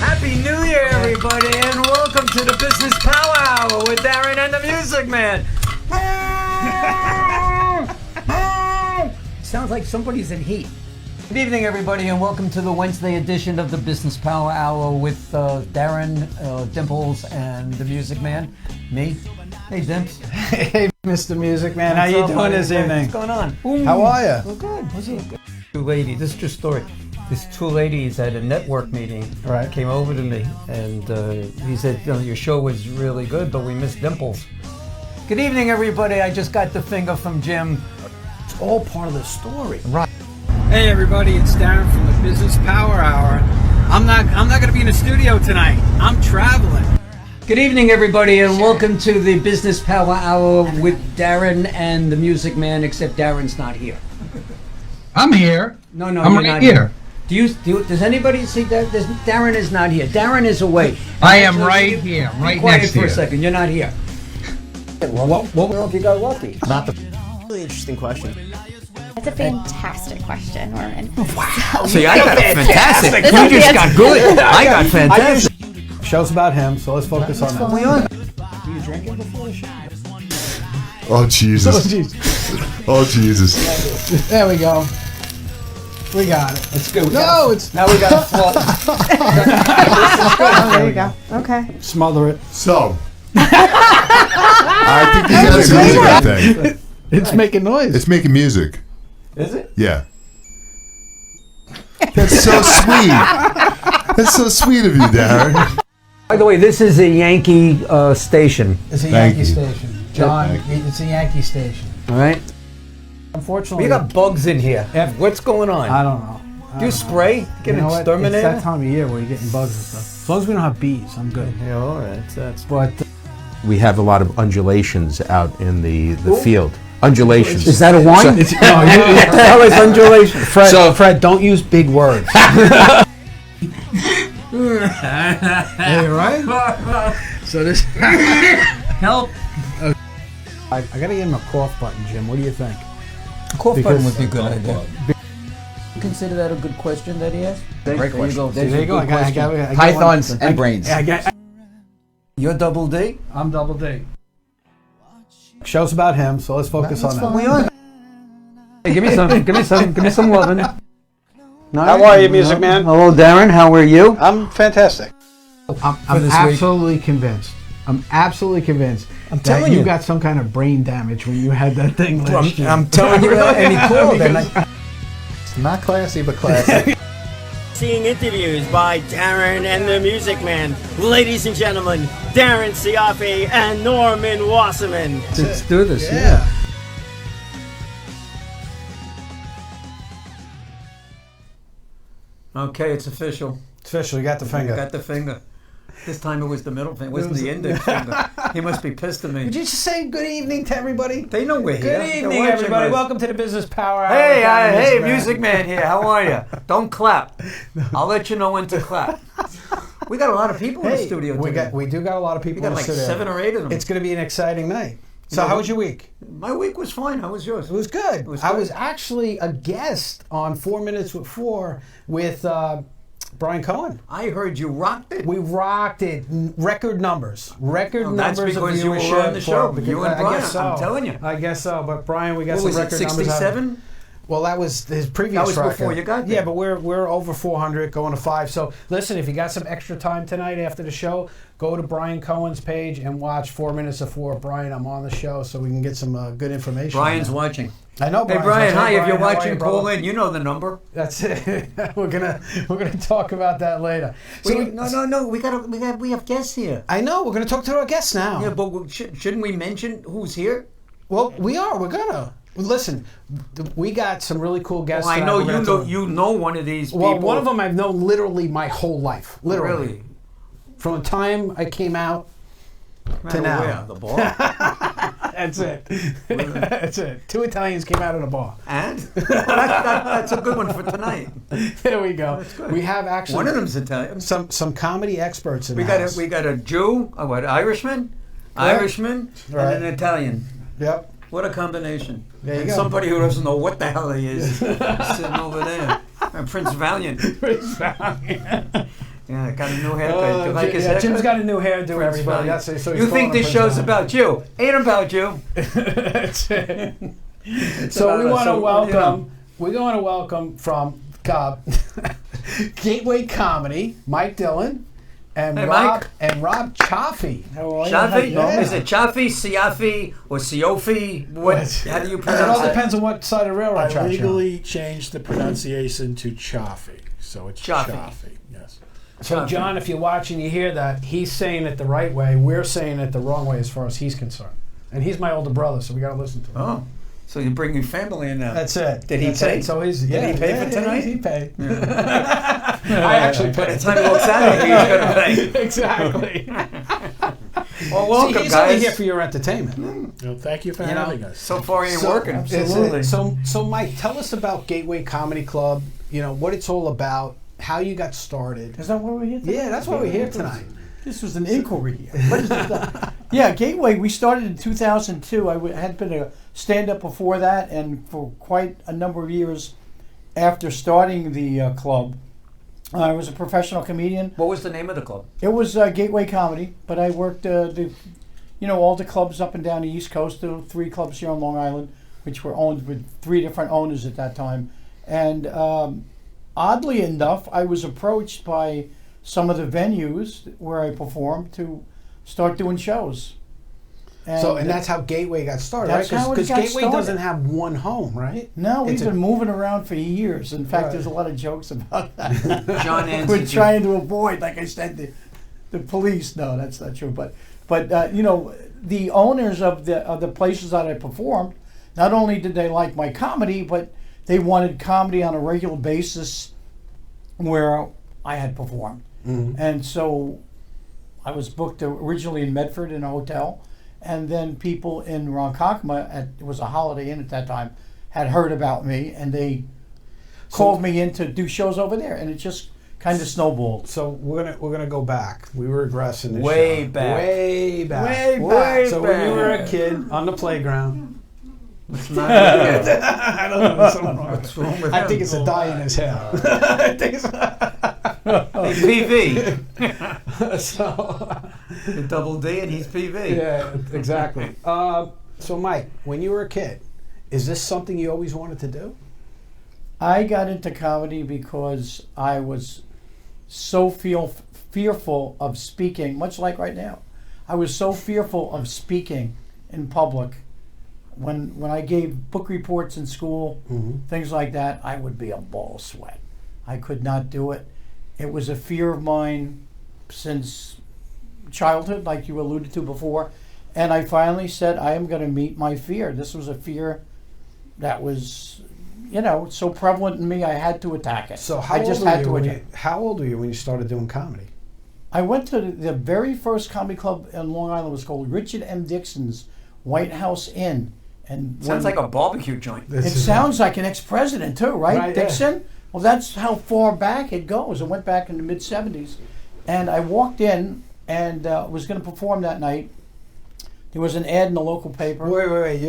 Happy New Year, everybody, and welcome to the Business Power Hour with Darren and the Music Man. Sounds like somebody's in heat. Good evening, everybody, and welcome to the Wednesday edition of the Business Power Hour with Darren, Dimples, and the Music Man. Me. Hey, Dimps. Hey, Mr. Music Man. How you doing this evening? What's going on? How are you? We're good. What's it? Two ladies. This is true story. These two ladies at a network meeting came over to me, and he said, your show was really good, but we missed Dimples. Good evening, everybody. I just got the finger from Jim. It's all part of the story. Right. Hey everybody, it's Darren from the Business Power Hour. I'm not going to be in the studio tonight. I'm traveling. Good evening, everybody, and welcome to the Business Power Hour with Darren and the Music Man, except Darren's not here. I'm here. No, I'm you're right not here. Does anybody see that? Darren is not here. Darren is away. I am right here, right next to you. Quiet for you. a second. You're not here. What if you got lucky? Not the really interesting question. That's a fantastic question, Norman. Wow. See, I got fantastic. You just got good. I got fantastic. Show's about him, so let's focus on that. Were you drinking before the show? Oh, Jesus. Oh, Jesus. There we go. We got it. It's good. Now we got to flood. Oh, there you go. Okay. Smother it. So, I think this is a music thing. It's making noise. It's making music. Is it? Yeah. That's so sweet. That's so sweet of you, Darren. By the way, this is a Yankee station. It's a Thank Yankee you. station. John, it's a Yankee station. All right. Unfortunately, We got bugs in here. What's going on? I don't know. Do you spray? Get an exterminator? It's that time of year where you're getting bugs and stuff. As long as we don't have bees, I'm good. Yeah, all right. That's But We have a lot of undulations out in the field. Undulations. Is that a wine? What the hell is undulation? Fred, don't use big words. Hey, right? So this Help. I gotta get him a cough button, Jim. What do you think? A cough button Because- would be a good idea. You consider that a good question that he asked? Great There you go. There's There a you go. good I got question. Pythons and brains. You're double D? I'm double D. Show's about him, so let's focus on that. We are. Hey, give me some loving. How are you, Music Man? Hello, Darren. How are you? I'm fantastic. I'm this week. absolutely convinced. I'm telling you you. got some kind of brain damage when you had that thing last year. I'm telling you that, and he called. Not classy, but classy. Seeing interviews by Darren and the Music Man. Ladies and gentlemen, Darren Cioffi and Norman Wasserman. Let's do this. Yeah. Okay, it's official. It's official. You got the finger. I got the finger. This time it was the middle finger. It wasn't the index finger. He must be pissed at me. Would you just say good evening to everybody? They know we're here. Good evening, everybody. Welcome to the Business Power Hour. Hey, Music Man here. How are you? Don't clap. I'll let you know when to clap. We got a lot of people in the studio today. We do got a lot of people We got in the like studio. 7 or 8 of them. It's going to be an exciting night. So know how what? was your week? My week was fine. How was yours? It was good. It was I good. was actually a guest on 4 Minutes with 4 with Brian Cohen. I heard you rocked it. We rocked it. Record numbers. Record That's numbers of because you were viewership on the show. for- You and I Brian, guess so. I'm telling you. I guess so. But Brian, we got What some was it, record numbers. 67? Well, that was his previous That was record. before you got there. Yeah, but we're over 400, going to 5. So listen, if you got some extra time tonight after the show, go to Brian Cohen's page and watch 4 Minutes of 4. Brian, I'm on the show, so we can get some good information. Brian's watching. I know. Hey, Brian's Brian, watching. hi. If Brian, you're how are watching, you, brother? call in. You know the number. That's it. we're gonna talk about that later. So No. We have guests here. I know we're gonna talk to our guests now. Yeah, but shouldn't we mention who's here? Well, we are. We're gonna. Listen, we got some really cool guests. Well, I tonight. know We're gonna you know one of these Well, people. one of them I've known literally my whole life. Literally. Really? From the time I came out to now. Where? The bar? That's it. That's it. 2 Italians came out of the bar. And? That's a good one for tonight. There we go. That's good. We have actually One of them's Italian. some comedy experts in We the got house. we got a Jew, Irishman, Correct. Irishman, Right. and an Italian. Yep. What a combination. There you And go. somebody who doesn't know what the hell he is sitting over there. And Prince Valiant. Yeah, got a new haircut. Do you like his yeah, haircut? Jim's got a new hairdo, Prince everybody. Valley. So he's You think calling this him show's Prince about you? Ain't about you. That's it. It's So about we us. want to So, welcome. We're going to welcome from Gateway Comedy, Mike Dillon, and Hey, Rob Mike. and Rob Cioffi. How are you? Shoutouts? Yeah. Is it Cioffi, Cioffi, or Cioffi? What? How do you It pronounce all it? depends on what side of the railroad I track you're on. legally changed the pronunciation to Cioffi, so it's Cioffi. Cioffi. Yes. So, John, if you're watching, you hear that. He's saying it the right way. We're saying it the wrong way as far as he's concerned. And he's my older brother, so we got to listen to him. Oh, so you bring your family in now? That's it. Did he That's pay? it. So he's, Did he pay for tonight? He paid. I actually By paid. the time he walks out of here, he's going to pay. Exactly. Well, welcome, See, he's guys. only here for your entertainment. Well, thank you for You know, having us. So far, he ain't So- working. Absolutely. So, Mike, tell us about Gateway Comedy Club. You know what it's all about, how you got started. Is that why we're here tonight? Yeah, that's why we're here tonight. This was an inquiry here. What is it? Yeah, Gateway, we started in 2002. Had been a stand-up before that, and for quite a number of years after starting the club, I was a professional comedian. What was the name of the club? It was Gateway Comedy, but I worked all the clubs up and down the East Coast. There were 3 clubs here on Long Island, which were owned with 3 different owners at that time. And oddly enough, I was approached by some of the venues where I performed to start doing shows. And that's how Gateway got started, That's right? how it Because got Gateway started. doesn't have one home, right? No, we've It's been moving around for years. In fact, Right. there's a lot of jokes about that. John Anson. We're trying to avoid, like I said, the police. No, that's not true. But the owners of the places that I performed, not only did they like my comedy, but they wanted comedy on a regular basis where I had performed. Mhm. And so I was booked originally in Medford in a hotel, and then people in Ronkonkoma, it was a Holiday Inn at that time, had heard about me, and they called me in to do shows over there, and it just kind of snowballed. So we're gonna go back. We were regressing this Way show. back. Way back. Way Way back. So when you were a kid on the playground. It's not good. I don't know what's wrong. What's wrong with I him? think it's a dye in his hair. I think it's He's PV. so. The double D and he's PV. Yeah, exactly. So, Mike, when you were a kid, is this something you always wanted to do? I got into comedy because I was so fearful of speaking, much like right now. I was so fearful of speaking in public. When I gave book reports in school, things like that, I would be a ball of sweat. I could not do it. It was a fear of mine since childhood, like you alluded to before. And I finally said, I am going to meet my fear. This was a fear that was, so prevalent in me, I had to attack it. So how I just old had were to you attack it. how old were you when you started doing comedy? I went to the very first comedy club in Long Island. It was called Richard M. Dixon's White House Inn. And Sounds like a barbecue joint. it sounds like an ex-president too, right? Right, yeah. Dixon? Well, that's how far back it goes. It went back in the mid-'70s. And I walked in and was going to perform that night. There was an ad in the local paper. Wait.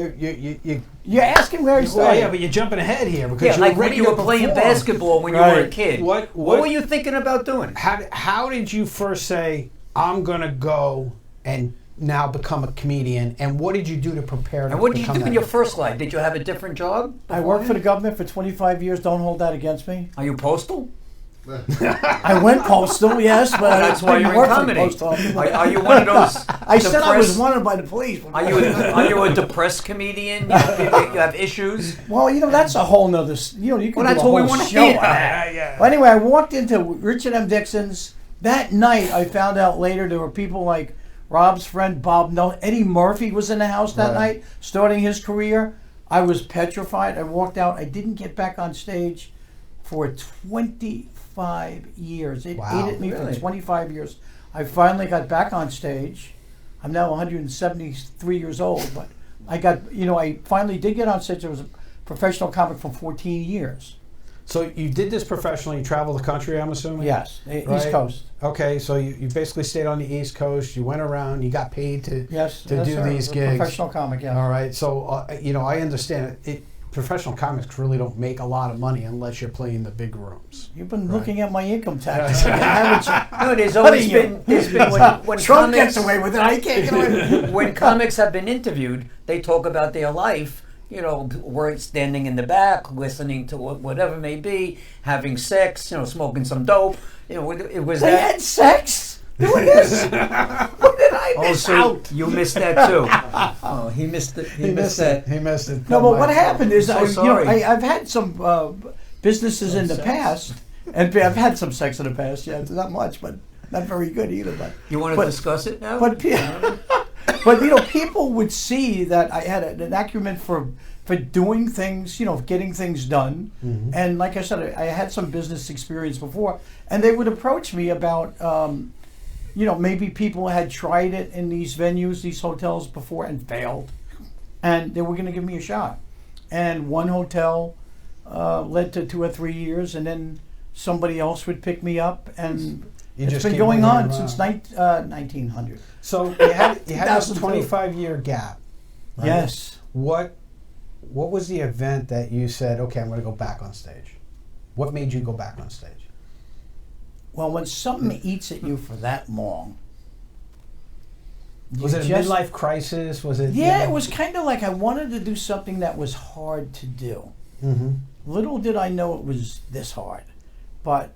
You're asking where I Well, started. yeah, but you're jumping ahead here because Yeah, you're like when ready you to were playing perform. basketball when you were a Right. kid. What were you thinking about doing? How did you first say, I'm going to go and now become a comedian, and what did you do to prepare to And what did you become do in that? your first life? Did you have a different job? I worked for the government for 25 years. Don't hold that against me. Are you postal? I went postal, yes, but That's I why didn't you're in work for the comedy. post office. Are you one of those? I said I was depressed- wanted by the police. Are you a depressed comedian? You have issues. Well, that's a whole nother. You can Well, do that's a what we whole wanna show hear. on that. Well, anyway, I walked into Richard M. Dixon's that night. I found out later there were people like Rob's friend Bob. No, Eddie Murphy was in the house that night, starting his career. I was petrified. I walked out. I didn't get back on stage for 25 years. It ate at me for 25 years. I finally got back on stage. I'm now 173 years old, but I got, I finally did get on stage. I was a professional comic for 14 years. So you did this professionally. You traveled the country, I'm assuming? Yes, Right. East Coast. Okay, so you basically stayed on the East Coast. You went around. You got paid to Yes, to yes, do sir. these I was a gigs. professional comic, yeah. All right. So I understand it. professional comics really don't make a lot of money unless you're playing the big rooms. You've been looking at my income tax, haven't you? No, there's always been when Trump comics, gets away with it. I can't get away with it. when comics have been interviewed, they talk about their life. You know, we're standing in the back, listening to whatever it may be, having sex, you know, smoking some dope. You know, it was They had sex doing this. When did I miss out? You missed that too. Oh, he missed it. He missed that. He missed it. No, but what happened is, So sorry. I've had some businesses in the past, and I've had some sex in the past. Yeah, not much, but not very good either. But You want to discuss it now? But but you know, people would see that I had an acumen for doing things, you know, getting things done. Mm-hmm. And like I said, I had some business experience before, and they would approach me about, you know, maybe people had tried it in these venues, these hotels before, and failed, and they were going to give me a shot. And one hotel led to 2 or 3 years, and then somebody else would pick me up, and it's been going on since 1900. So you had this 2002. 25-year gap. Right? Yes. What was the event that you said, okay, I'm going to go back on stage? What made you go back on stage? Well, when something eats at you for that long, Was it a midlife crisis? Was it? Yeah, it was kind of like I wanted to do something that was hard to do. Mm-hmm. Little did I know it was this hard. But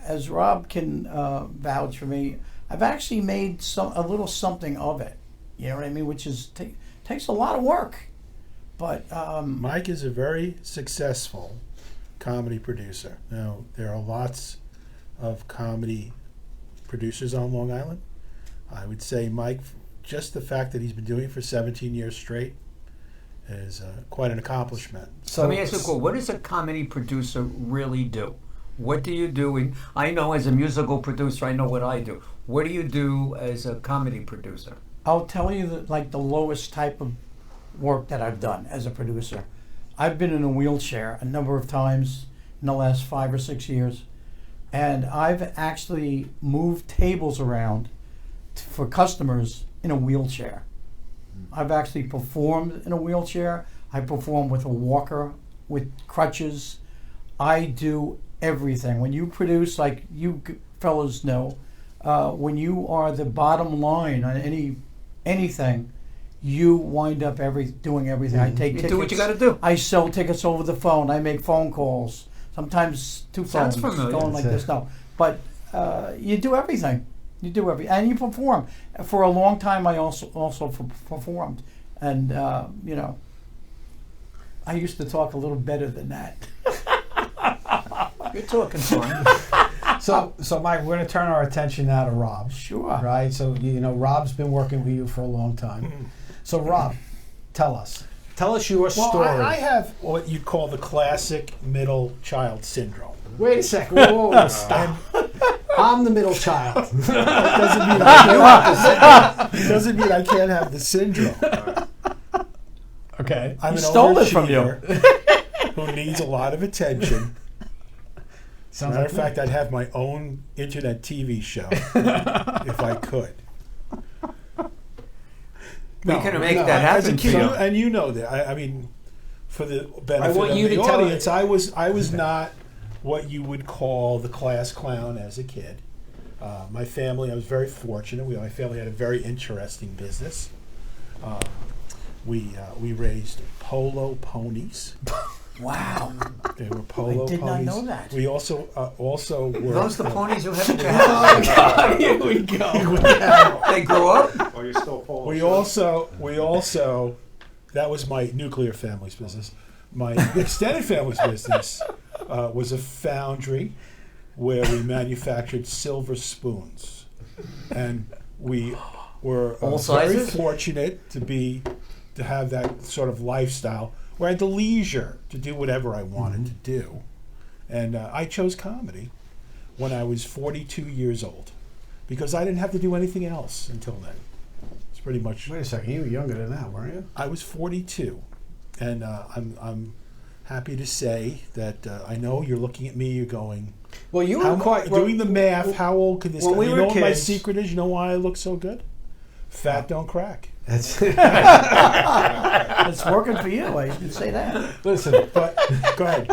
as Rob can vouch for me, I've actually made a little something of it. You know what I mean? Which is takes a lot of work. But Mike is a very successful comedy producer. Now, there are lots of comedy producers on Long Island. I would say Mike, just the fact that he's been doing it for 17 years straight is quite an accomplishment. So let me ask you a question. What does a comedy producer really do? What do you do? I know as a musical producer, I know what I do. What do you do as a comedy producer? I'll tell you the lowest type of work that I've done as a producer. I've been in a wheelchair a number of times in the last 5 or 6 years, and I've actually moved tables around for customers in a wheelchair. I've actually performed in a wheelchair. I perform with a walker, with crutches. I do everything. When you produce, like you fellas know, when you are the bottom line on anything, you wind up doing everything. I take tickets. Do what you got to do. I sell tickets over the phone. I make phone calls. Sometimes 2 phones Sounds familiar. going like this now. But you do everything. You do everything, and you perform. For a long time, I also performed, and you know, I used to talk a little better than that. You're talking fine. So Mike, we're going to turn our attention now to Rob. Sure. Right. So you know, Rob's been working with you for a long time. So Rob, tell us your story. Well, I have what you call the classic middle child syndrome. Wait a second. Whoa, stop. I'm the middle child. That doesn't mean I can't have the syndrome. Okay. I'm an stole it from you. Who needs a lot of attention. Sounds Matter like of fact, I'd have my own internet TV show if I could. We can make that happen as a for kid, you. and you know that. I mean, for the benefit want of you the to tell audience, I was not what you would call the class clown as a kid. My family, I was very fortunate. My family had a very interesting business. We raised polo ponies. Wow. They were polo I did ponies. not know that. We also were. Those the ponies you have in your house? Here we go. They grew up? Oh, you're still Polish. We also, that was my nuclear family's business. My extended family's business was a foundry where we manufactured silver spoons, and we were very fortunate to have that sort of lifestyle where I had the leisure to do whatever I wanted to do, and I chose comedy when I was 42 years old because I didn't have to do anything else until then. It's pretty much. Wait a second. You were younger than that, weren't you? I was 42, and I'm happy to say that I know you're looking at me. You're going. Well, you were doing the math. How old could this? When guy? we You were know what my kids- secret is? You know why I look so good? Fat don't crack. That's It's working for you. I can say that. listen, but Go ahead.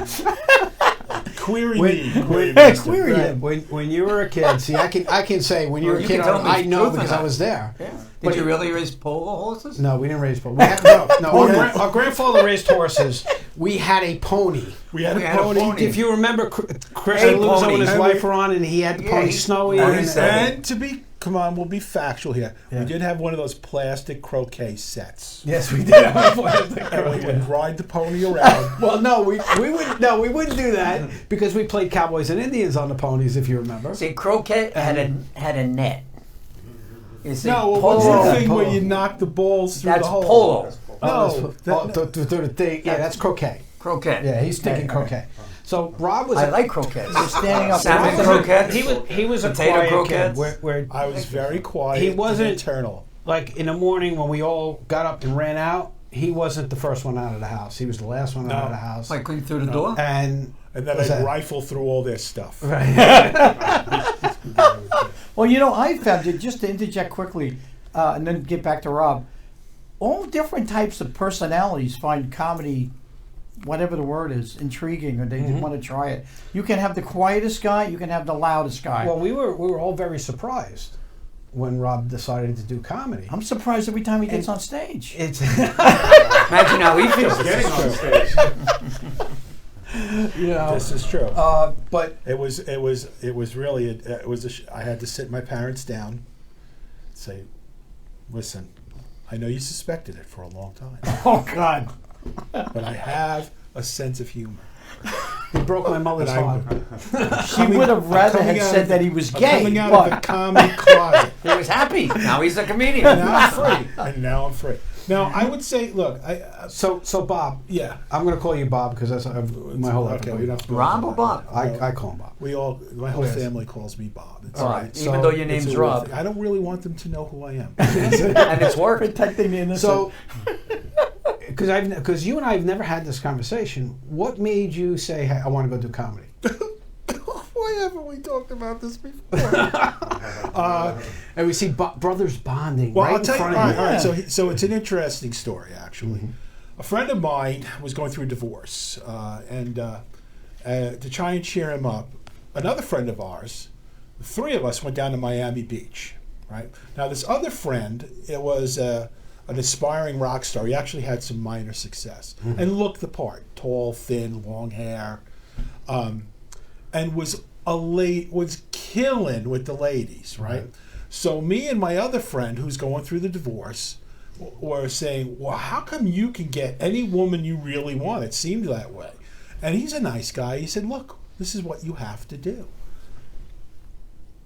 Query Wait, me. Query Query right, him. when you were a kid, see, I can say when you were a You kid, can tell me I the know truth because of I that. was there. Yeah. But Did you really raise polo horses? No, we didn't raise ponies. Our grandfather raised horses. We had a pony. We had We a had a pony. pony. If you remember, Chris A Luzzo pony. and his And wife we- were on, and he had the Yeah, pony he- Snowy. and And, he said- And to be, come on, we'll be factual here. Yeah. We did have one of those plastic croquet sets. yes, we did. And we would ride the pony around. Well, no, we wouldn't do that because we played cowboys and Indians on the ponies, if you remember. See, croquet had a net. You see, No, well, polo, what's the thing polo. where you knock the balls through that's the hole? polo. No, the thing. Yeah, that's croquet. Croquet. Yeah, he's thinking croquet. So Rob was. I like croquet. You're standing up. Salmon Rob- croquettes. He was a Potato quiet croquettes. kid. Where I was very quiet. He wasn't- and internal. like in the morning when we all got up and ran out, he wasn't the first one out of the house. He was the last one out of the house. Like going through the door. And And then what's I'd that? rifle through all their stuff. Well, I found it, just to interject quickly, and then get back to Rob. All different types of personalities find comedy, whatever the word is, intriguing, or they want to try it. You can have the quietest guy, you can have the loudest guy. well, we were all very surprised when Rob decided to do comedy. I'm surprised every time he gets on stage. It's Imagine how he feels. Getting on stage. This is true. but It was really I had to sit my parents down and say, listen, I know you suspected it for a long time, Oh, God. but I have a sense of humor. he broke my mother's And heart. She would have rather had said that he was I'm gay, coming out of the but comedy closet. He was happy. Now he's a comedian. And now I'm free. And now I'm free. Now I would say, look, So Bob, yeah. I'm going to call you Bob because that's my whole life. Okay, we don't have to go Rob into or that. Bob? I call him Bob. My whole Yes. family calls me Bob. It's All right. so Even though your it's name's a weird Rob, thing. I don't really want them to know who I am. and it's worked. protecting the innocent. So, because you and I have never had this conversation, what made you say, hey, I want to go do comedy? Why haven't we talked about this before? And we see brothers bonding Well, right I'll in tell you. front All of right, you. all right. So it's an interesting story, actually. A friend of mine was going through a divorce, and to try and cheer him up, another friend of ours, the three of us went down to Miami Beach. Right now, this other friend, it was an aspiring rock star. He actually had some minor success and looked the part: tall, thin, long hair, and was killing with the ladies. Right. So me and my other friend, who's going through the divorce, were saying, well, how come you can get any woman you really want? It seemed that way. And he's a nice guy. He said, look, this is what you have to do.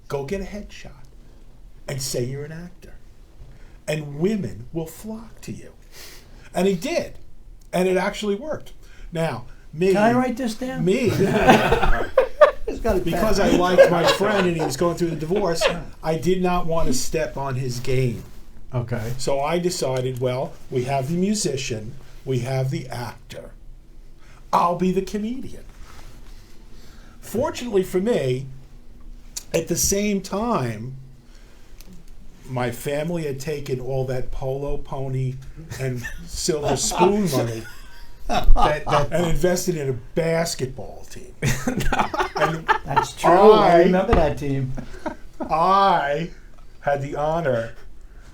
Go get a headshot and say you're an actor. And women will flock to you. And he did. And it actually worked. Now, me... Can I write this down? Me... It's got a Because I liked my friend and he was going through the divorce, I did not want to step on his game. Okay. So I decided, well, we have the musician, we have the actor. I'll be the comedian. Fortunately for me, at the same time, my family had taken all that polo pony and silver spoon money and invested in a basketball team. And That's true. I remember that team. I had the honor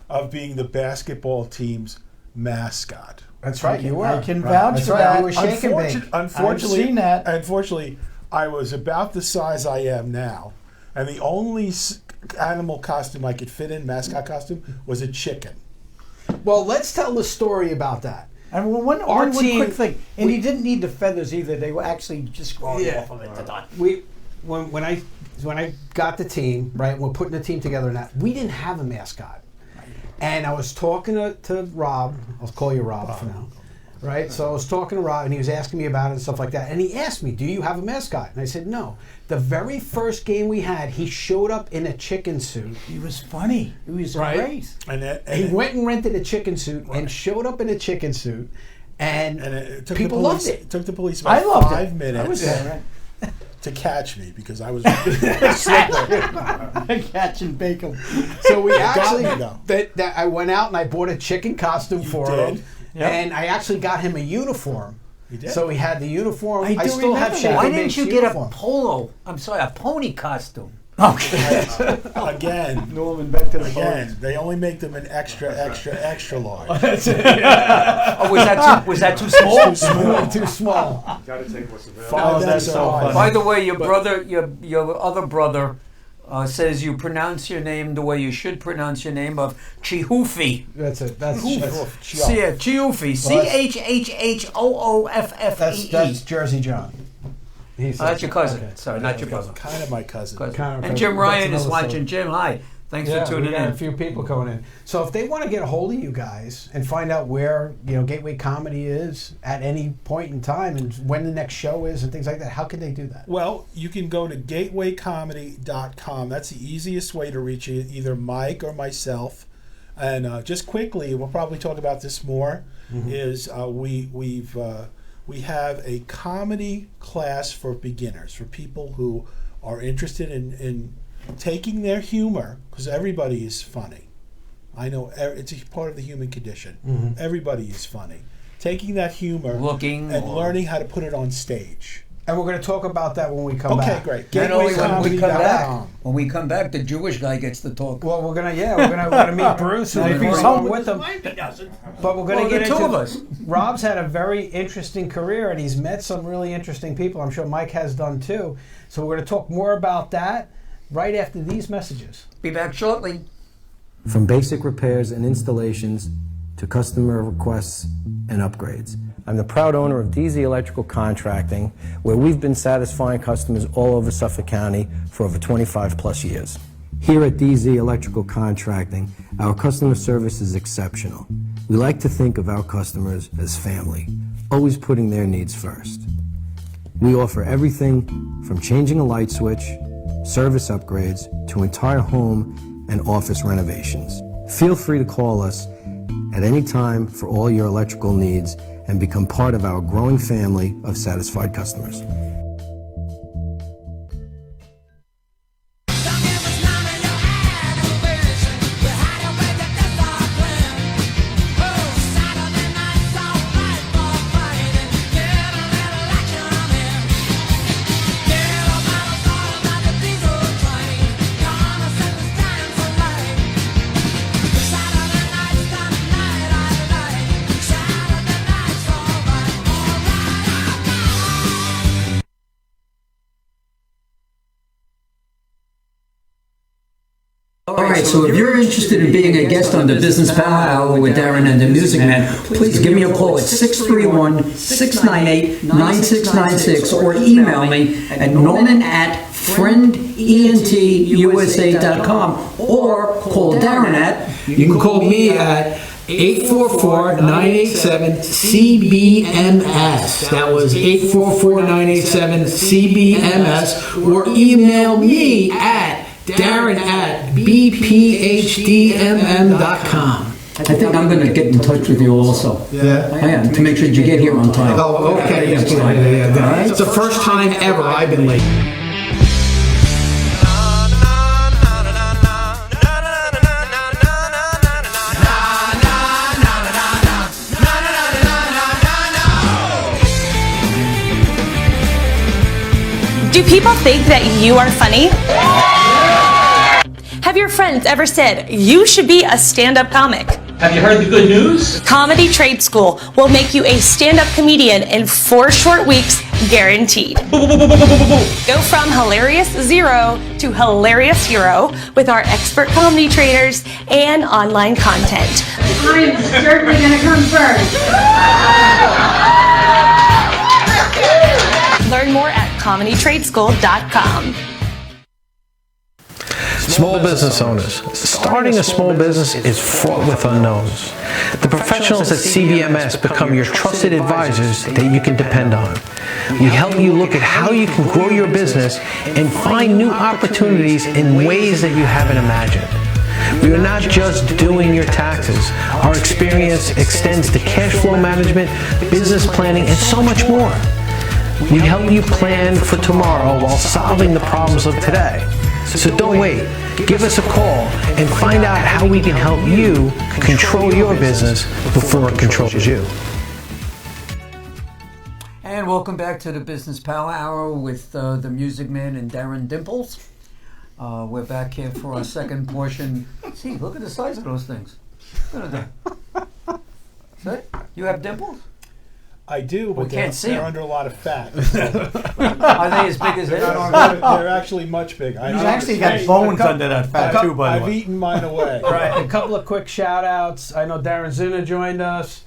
of being the basketball team's mascot. That's right, you were. I can vouch That's for right, that. you were shaking big. Unfortunately, I've seen that. Unfortunately, I was about the size I am now, and the only animal costume I could fit in, mascot costume, was a chicken. Well, let's tell the story about that. And one team- quick thing, and he didn't need the feathers either. They were actually just growing off of it. When I got the team, right, we're putting the team together now, we didn't have a mascot. And I was talking to Rob, I'll call you Rob for now, right? So I was talking to Rob and he was asking me about it and stuff like that. And he asked me, do you have a mascot? And I said, no. The very first game we had, he showed up in a chicken suit. He was funny. He was Right. great. And He went and rented a chicken suit and showed up in a chicken suit. And it took people the police, loved it. It took the police I about loved 5 it. minutes I was there, right? to catch me because I was slippery. Catch and bake them. So we got actually, me, though. that I went out and I bought a chicken costume for did? him, and I actually got him a uniform. You did? So he had the uniform. I do still have remember Shaken that. Why didn't Bake's you uniform. get a polo? I'm sorry, a pony costume. Again, Norman, back to the again, they only make them an extra large. Oh, was that too small? Too small. Too small. Gotta take what's available. Five that's so XL. funny. By the way, your brother, your other brother, says you pronounce your name the way you should pronounce your name of Cioffi. That's it. That's Cioffi. CHHHOOFFEE. that's Jersey John. That's your cousin. Okay. Sorry, not your brother. Kind of my cousin. And Jim Ryan is watching. Jim, hi. Thanks for tuning we got in. a few people coming in. So if they want to get a hold of you guys and find out where Gateway Comedy is at any point in time and when the next show is and things like that, how can they do that? Well, you can go to gatewaycomedy.com. That's the easiest way to reach either Mike or myself. And just quickly, we'll probably talk about this more. Is we have a comedy class for beginners, for people who are interested in taking their humor, because everybody is funny. I know it's a part of the human condition. Everybody is funny. Taking that humor and learning how to put it on stage. And we're going to talk about that when we come back. Okay, great. Not only when we come back. Gatewaycomedy.com. When we come back, the Jewish guy gets to talk. Well, we're gonna meet Bruce and if he's home with him. But we're gonna get into. Two of us. Rob's had a very interesting career and he's met some really interesting people. I'm sure Mike has done too. So we're gonna talk more about that right after these messages. Be back shortly. From basic repairs and installations to customer requests and upgrades. I'm the proud owner of DZ Electrical Contracting, where we've been satisfying customers all over Suffolk County for over 25 plus years. Here at DZ Electrical Contracting, our customer service is exceptional. We like to think of our customers as family, always putting their needs first. We offer everything from changing a light switch, service upgrades, to entire home and office renovations. Feel free to call us at any time for all your electrical needs and become part of our growing family of satisfied customers. All right, so if you're interested in being a guest on the Business Power Hour with Darren and the Music Man, please give me a call at 631-698-9696 or email me at norman@friendentusa.com or call Darren at, You can call me at 844-987-CBMS. That was 844-987-CBMS. Or email me at Darren@bphdmm.com. I think I'm going to get in touch with you also. Yeah. I am, to make sure you get here on time. Oh, okay. That's fine. It's the first time ever I've been late. Do people think that you are funny? Have your friends ever said, you should be a stand-up comic? Have you heard the good news? Comedy Trade School will make you a stand-up comedian in 4 short weeks, guaranteed. Go from hilarious 0 to hilarious hero with our expert comedy trainers and online content. I'm certainly going to come first. Learn more at comedytradeschool.com. Small business owners. Starting a small business is fraught with unknowns. The professionals at CBMs become your trusted advisors that you can depend on. We help you look at how you can grow your business and find new opportunities in ways that you haven't imagined. We are not just doing your taxes. Our experience extends to cash flow management, business planning, and so much more. We help you plan for tomorrow while solving the problems of today. So don't wait. Give us a call and find out how we can help you control your business before it controls you. And welcome back to the Business Power Hour with the Music Man and Darren Dimples. We're back here for our second portion. See, look at the size of those things. Look at them. See? You have dimples? I do, but can't see they're them. under a lot of fat. Are they as big as they're, they are? they're actually much bigger. He's actually got bones under that fat too, by the I've way. eaten mine away. Right, a couple of quick shout-outs. I know Darren Zuna joined us.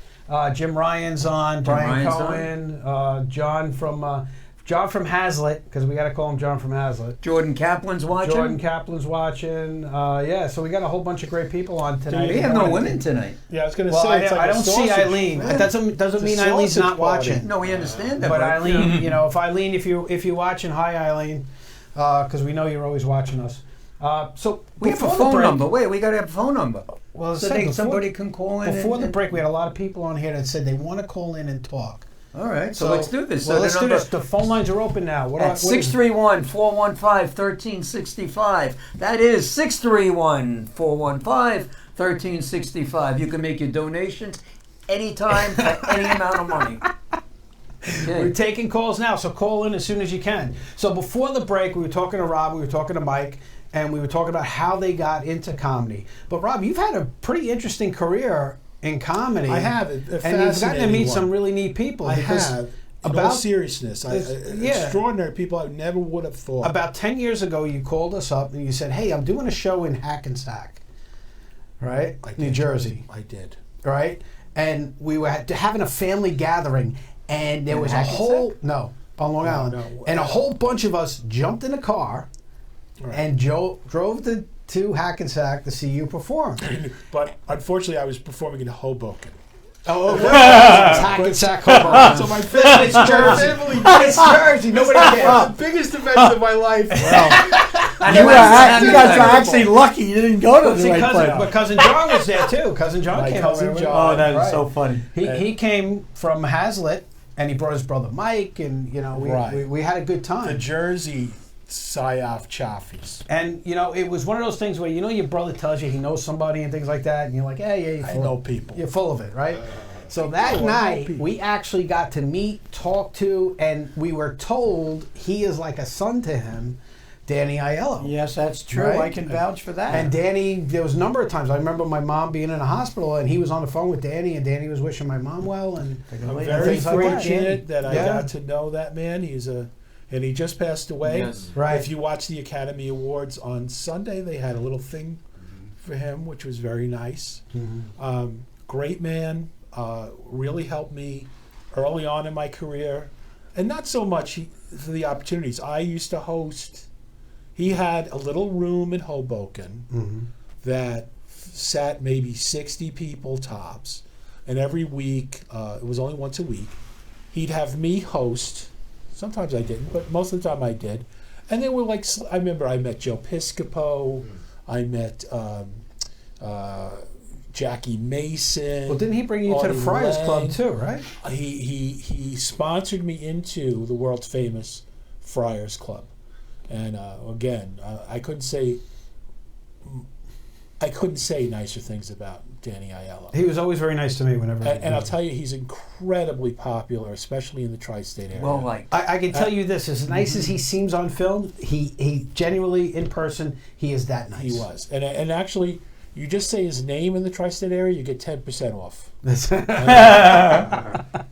Jim Ryan's on. Brian Ryan's Cohen. John from Hazlitt, because we got to call him John from Hazlitt. Jordan Kaplan's watching. Jordan Kaplan's watching. So we got a whole bunch of great people on tonight. We have no women tonight. Yeah, I was going to Well, say, it's like I a don't see sausage. Eileen. Yeah. That doesn't mean It's a Eileen's sausage not party. watching. No, we understand that. But Eileen, if Eileen, if you're watching, hi Eileen, because we know you're always watching us. So we have a before the phone break- number. Wait, we got to have a phone number. Well, So somebody can call in. Before the and- break, we had a lot of people on here that said they want to call in and talk. All right, so let's do this. Well, So let's the do number this. The phone lines are open now. What at 631-415-1365. That is 631-415-1365. You can make your donations anytime for any amount of money. Okay. We're taking calls now, so call in as soon as you can. So before the break, we were talking to Rob, we were talking to Mike, and we were talking about how they got into comedy. But Rob, you've had a pretty interesting career in comedy. I have. And you've gotten to meet some really neat people. I because have. In all seriousness, extraordinary people I never would have thought. About 10 years ago, you called us up and you said, hey, I'm doing a show in Hackensack, right? New Jersey. I did. Right? And we were having a family gathering, and there In was Hackensack? on Long Island. No. And a whole bunch of us jumped in a car and drove to Hackensack to see you perform. But unfortunately, I was performing in Hoboken. Oh, it was Hackensack, Hoboken. So my family, It's Jersey. It's Jersey. Nobody cares. The biggest events of my life. You guys are actually lucky you didn't go to the right place. But Cousin John was there too. Cousin John My came cousin over. John. Oh, that is so funny. He came from Hazlitt, and he brought his brother Mike, and we had a good time. The Jersey Cioffi. And it was one of those things where your brother tells you he knows somebody and things like that, and you're like, hey, I know people. You're full of it, right? So that night we actually got to meet, talk to, and we were told he is like a son to him, Danny Aiello. Yes, that's true. Right? I can vouch for that. And Danny, there was a number of times I remember my mom being in a hospital, and he was on the phone with Danny, and Danny was wishing my mom well, and I'm very things like that. fortunate that I Yeah. got to know that man. And he just passed away. Yes. Right. If you watch the Academy Awards on Sunday, they had a little thing for him, which was very nice. Great man. Really helped me early on in my career, and not so much for the opportunities. I used to host. He had a little room in Hoboken that sat maybe 60 people tops, and every week, it was only once a week, he'd have me host. Sometimes I didn't, but most of the time I did. And they were like, I remember I met Joe Piscopo, I met Jackie Mason. Well, didn't he bring you to the Artie Friars Lang. Club too, right? He sponsored me into the world's famous Friars Club. And again, I couldn't say nicer things about Danny Aiello. He was always very nice to me whenever. And I'll tell you, he's incredibly popular, especially in the tri-state area. Well, like I can tell you this: as nice as he seems on film, he genuinely in person he is that nice. He was, and actually, you just say his name in the tri-state area, you get 10% off.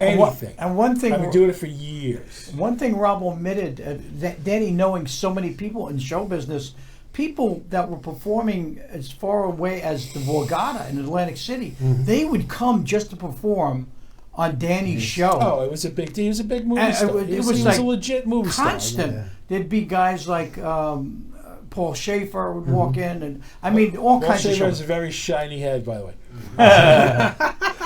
Anything. And one thing, I've been doing it for years. One thing Rob omitted, Danny knowing so many people in show business, people that were performing as far away as the Borgata in Atlantic City, they would come just to perform on Danny's show. Oh, it was a big deal. He was a big movie star. It He was was like a legit movie star. constant. Yeah. There'd be guys like Paul Schaefer would walk in, and I mean all kinds of Schaefer shows. has a very shiny head, by the way.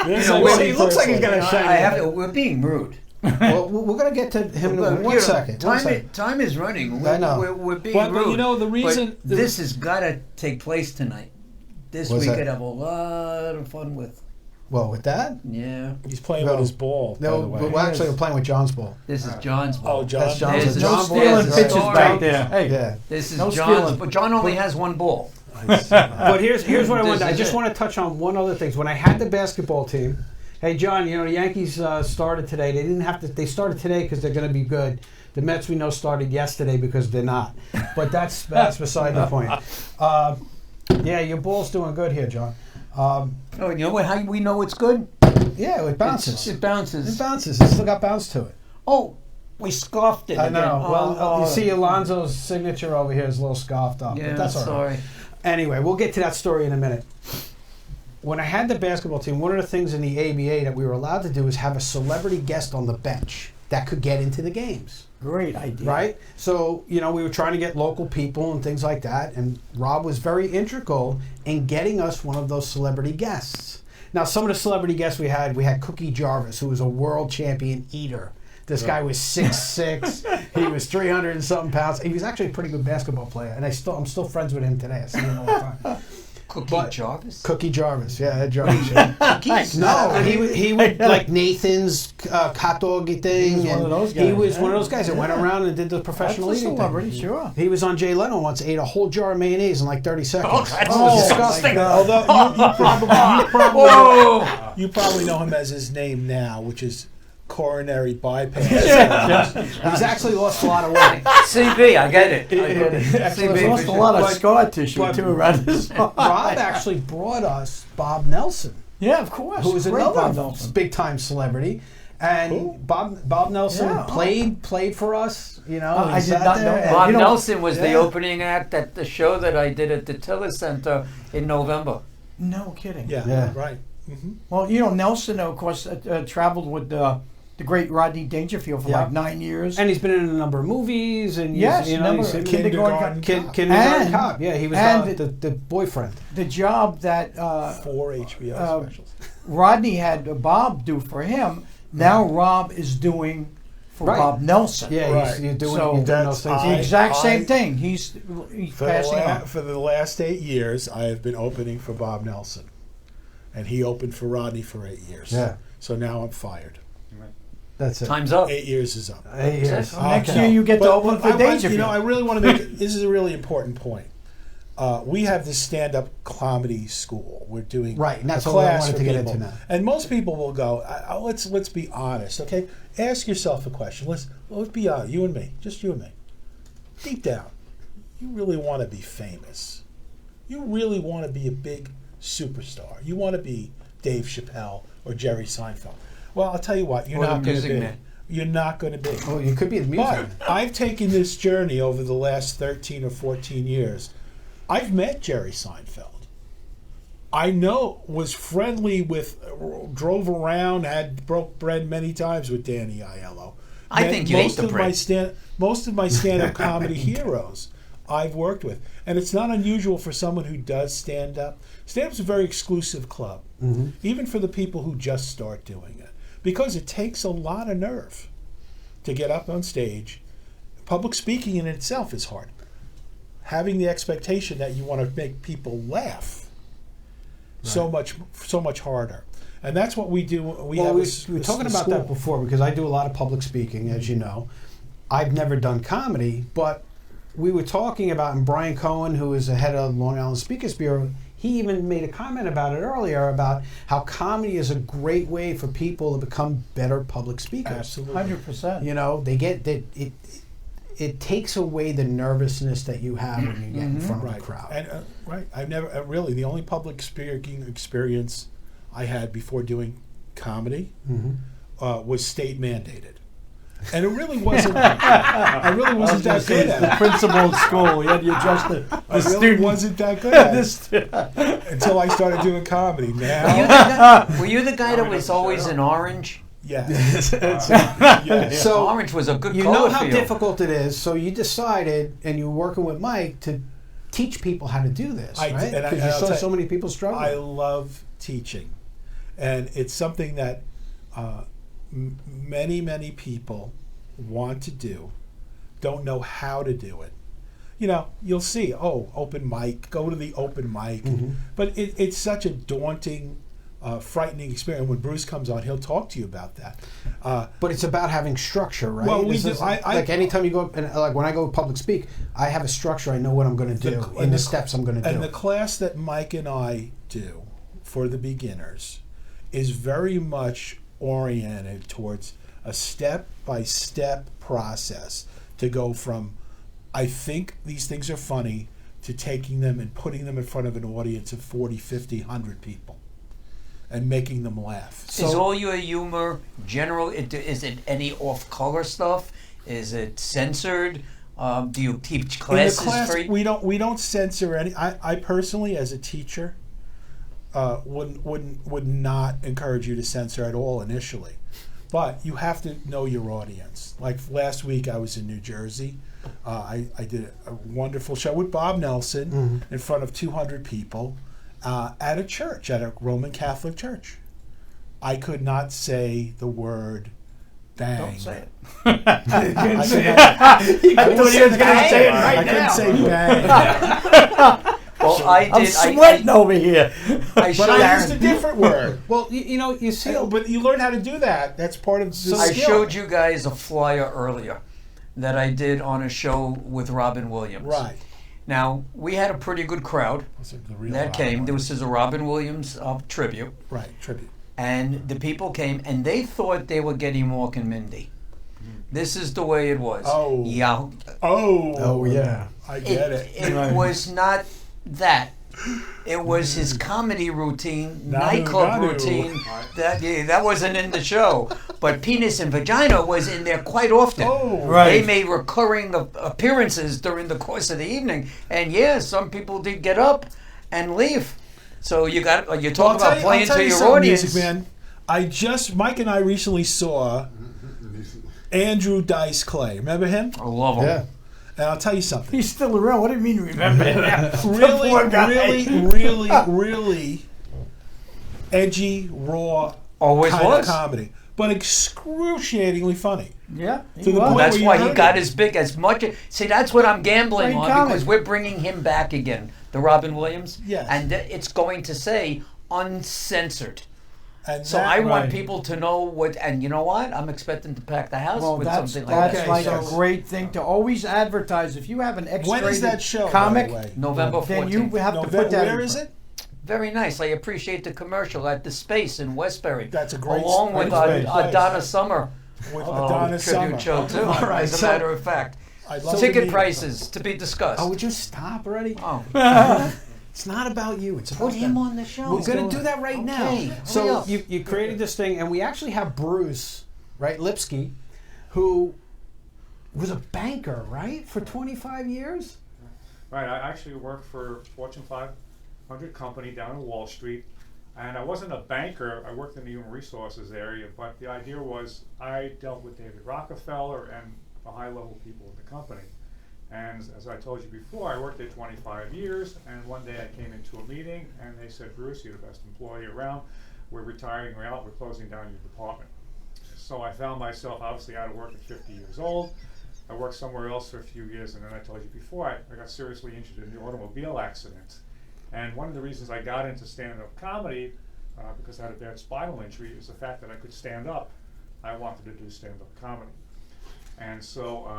He looks like he's got a shiny head. We're being rude. Well, we're going to get to him in one second. Time is running. I know. We're being But rude. you know, the reason... this has got to take place tonight. This What's we that? could have a lot of fun with. Well, with that? Yeah. He's playing with his ball. No, by the way. well, actually, we're playing with John's ball. This is John's ball. Oh, John. That's John's. There's John ball. stealing Right. pitches Story. back there. Hey, Yeah. This is No John's, stealing. but John only has one ball. But here's what I This wanted. I is just it. want to touch on one other thing. When I had the basketball team, hey John, you know the Yankees started today. They didn't have to. They started today because they're going to be good. The Mets we know started yesterday because they're not. But that's beside the point. Yeah, your ball's doing good here, John. Oh, you know what? How we know it's good? Yeah, it bounces. It bounces. It bounces. It's still got bounce to it. Oh, we scoffed it. I know. again. Well, you see Alonso's signature over here is a little scoffed up. Yeah, but that's all right. sorry. Anyway, we'll get to that story in a minute. When I had the basketball team, one of the things in the ABA that we were allowed to do is have a celebrity guest on the bench that could get into the games. great idea. Right? So, you know, we were trying to get local people and things like that, and Rob was very integral in getting us one of those celebrity guests. Now, some of the celebrity guests we had Cookie Jarvis, who was a world champion eater. This guy was 6'6". He was 300 and something pounds. He was actually a pretty good basketball player, and I'm still friends with him today. I see him all the time. Jarvis? Cookie Jarvis, yeah, Jarvis. Yeah. Cookies? No, he would like Nathan's hot dog thing. He was one of those He guys, was yeah. one of those guys that went around and did the professional That's a eating celebrity, thing. sure. He was on Jay Leno once, ate a whole jar of mayonnaise in like 30 seconds. Oh, that's disgusting. Although you probably know him as his name now, which is coronary bypass. He's actually lost a lot of weight. CB, I get it. He's lost a lot of scar tissue too around his Rob actually brought us Bob Nelson. Yeah, of course. Who was Great Bob another Nelson. big time celebrity. And Bob Nelson played for us, you know. I he did sat not there know and- that. Bob You know, Nelson was the yeah. opening act at the show that I did at the Tiller Center in November. No kidding. Yeah, right. Mm-hmm. Well, you know, Nelson, of course, traveled with the great Rodney Dangerfield for Yeah. like 9 years. And he's been in a number of movies, and Yes, he's, you know, number he's of a Kindergarten kindergarten And- cop. Yeah, he was and the boyfriend. the job that 4 HBO specials. Rodney had Bob do for him, now Rob is doing for Right. Bob Nelson. Yeah, Right. he's doing, So he's doing those things. The exact same thing. He's For passing on. for the last 8 years, I have been opening for Bob Nelson, and he opened for Rodney for 8 years. Yeah. So now I'm fired. That's it. Time's up. 8 years is up. 8 years. Next year you get to open for I Dangerfield. really want to make this is a really important point. We have this stand-up comedy school. We're doing Right, and that's a all I class wanted for to get people. into now. And most people will go, let's be honest, okay? Ask yourself a question. Let's be honest, you and me, just you and me. Deep down, you really want to be famous. You really want to be a big superstar. You want to be Dave Chappelle or Jerry Seinfeld. Well, I'll tell you what, you're Or the not going to Music be. Man. You're not going to be. Oh, you could be the music. But I've taken this journey over the last 13 or 14 years. I've met Jerry Seinfeld. I know, was friendly with, drove around, had broke bread many times with Danny Aiello. I Met think you ate the bread. Most of my stand-up comedy heroes I've worked with. And it's not unusual for someone who does stand-up. Stand-up's a very exclusive club, even for the people who just start doing it. Because it takes a lot of nerve to get up on stage. Public speaking in itself is hard. Having the expectation that you want to make people laugh, so much harder. And that's what we do. We were talking about that before because I do a lot of public speaking, as you know. I've never done comedy, but we were talking about, and Brian Cohen, who is the head of Long Island Speakers Bureau, he even made a comment about it earlier about how comedy is a great way for people to become better public speakers. Absolutely. 100%. You know, they get that it takes away the nervousness that you have when you get in front of a crowd. And I've never really the only public speaking experience I had before doing comedy was state mandated. And it really wasn't. I really wasn't that good at it. The principal at school, you had to adjust the I really student. wasn't that good at it until I started doing comedy. Now, Were you the guy that was always in orange? yes. Yes. So Orange was a good you color know how field. difficult it is. So you decided, and you're working with Mike to teach people how to do this, I- right? and I- Because and you I'll saw tell so you, many people struggle. I love teaching, and it's something that many people want to do, don't know how to do it. You know, you'll see, open mic, go to the open mic, but it's such a daunting frightening experience. When Bruce comes on, he'll talk to you about that. But it's about having structure, right? Well, like anytime you go up, and like when I go public speak, I have a structure. I know what I'm going to do and the steps I'm going to do. And the class that Mike and I do for the beginners is very much oriented towards a step-by-step process to go from, I think these things are funny, to taking them and putting them in front of an audience of 40, 50, 100 people and making them laugh. Is all your humor general? Is it any off-color stuff? Is it censored? Do you teach classes in the class, free? we don't censor any. I personally, as a teacher, would not encourage you to censor at all initially, but you have to know your audience. Like last week, I was in New Jersey. I did a wonderful show with Bob Nelson in front of 200 people at a church, at a Roman Catholic church. I could not say the word bang. Don't say it. I couldn't say bang. Well, I did. I'm sweating over here. But I used a different word. Well, you see, but you learn how to do that. That's part of the skill. I showed you guys a flyer earlier that I did on a show with Robin Williams. Right. Now, we had a pretty good crowd that came. Robin This is a Robin Williams tribute. Right, tribute. And the people came, and they thought they were getting Mork and Mindy. This is the way it was. Oh. Yeah. Oh, yeah. I get it. It was not that. It was his comedy routine, nightclub routine. That wasn't in the show. But penis and vagina was in there quite often. Oh, right. They made recurring appearances during the course of the evening. And some people did get up and leave. So you talk about playing to your audience. Music Man. Mike and I recently saw Andrew Dice Clay. Remember him? I love him. Yeah. And I'll tell you something. He's still around. What do you mean remember him? really edgy, raw Always kind was. of comedy. But excruciatingly funny. Yeah. To the point That's where why you he heard got it. as big as much. See, that's what I'm gambling Great on comic. because we're bringing him back again, the Robin Williams. Yes. And it's going to say uncensored. And So that- I want Right. people to know what, and you know what? I'm expecting to pack the house Well, with that's something like that. like so- a great thing to always advertise. If you have an X-rated When is that show, comic, by the way? November 14th. then you have to put that. Where in is front. it? Very nice. I appreciate the commercial at the Space in Westbury. That's a great Along with great place. Donna Summer. With Donna tribute Summer. show too. All right, as a so- matter of fact. I'd love to Ticket meet- prices to be discussed. Oh, would you stop already? Oh. It's not about you. It's about Put him them. on the show. We're going to do that right Okay, now. hurry So up. you created this thing, and we actually have Bruce, right, Lipsky, who was a banker, right, for 25 years? Right, I actually worked for Fortune 500 company down in Wall Street, and I wasn't a banker. I worked in the human resources area, but the idea was I dealt with David Rockefeller and the high-level people in the company. And as I told you before, I worked there 25 years, and one day I came into a meeting, and they said, Bruce, you're the best employee around. We're retiring you out. We're closing down your department. So I found myself obviously out of work at 50 years old. I worked somewhere else for a few years, and then I told you before, I got seriously injured in the automobile accident. And one of the reasons I got into stand-up comedy, because I had a bad spinal injury, is the fact that I could stand up. I wanted to do stand-up comedy. And so, in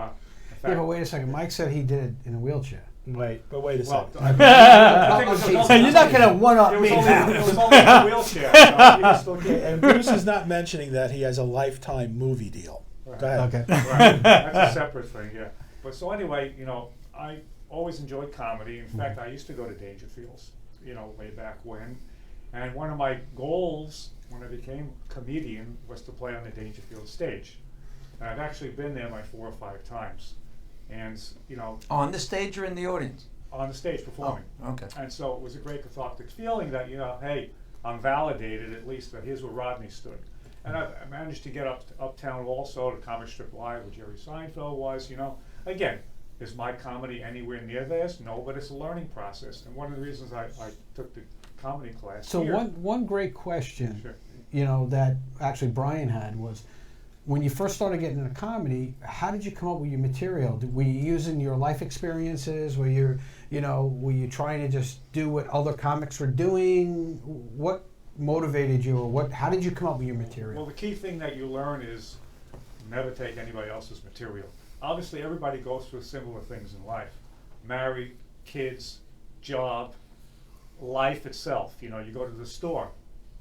fact, Yeah, but wait a second. Mike said he did it in a wheelchair. Wait a second. I think it was only- You're not going to one-up me now. It was only a wheelchair. So he was still Okay, and Bruce is not mentioning that he has a lifetime movie deal. Go ahead. Okay. Right. That's a separate thing, yeah. But so anyway, I always enjoyed comedy. In fact, I used to go to Dangerfields, way back when. And one of my goals when I became a comedian was to play on the Dangerfield stage. And I've actually been there like 4 or 5 times. And, On the stage or in the audience? on the stage performing. Oh, okay. And so it was a great cathartic feeling that, hey, I'm validated at least that here's where Rodney stood. And I managed to get uptown also to Comic Strip Live where Jerry Seinfeld was, Again, is my comedy anywhere near theirs? No, but it's a learning process. And one of the reasons I took the comedy class So here. one great question, Sure. that actually Brian had was, when you first started getting into comedy, how did you come up with your material? Were you using your life experiences? Were you trying to just do what other comics were doing? What motivated you, or what? How did you come up with your material? Well, the key thing that you learn is never take anybody else's material. Obviously, everybody goes through similar things in life. Married, kids, job, life itself. You know, you go to the store,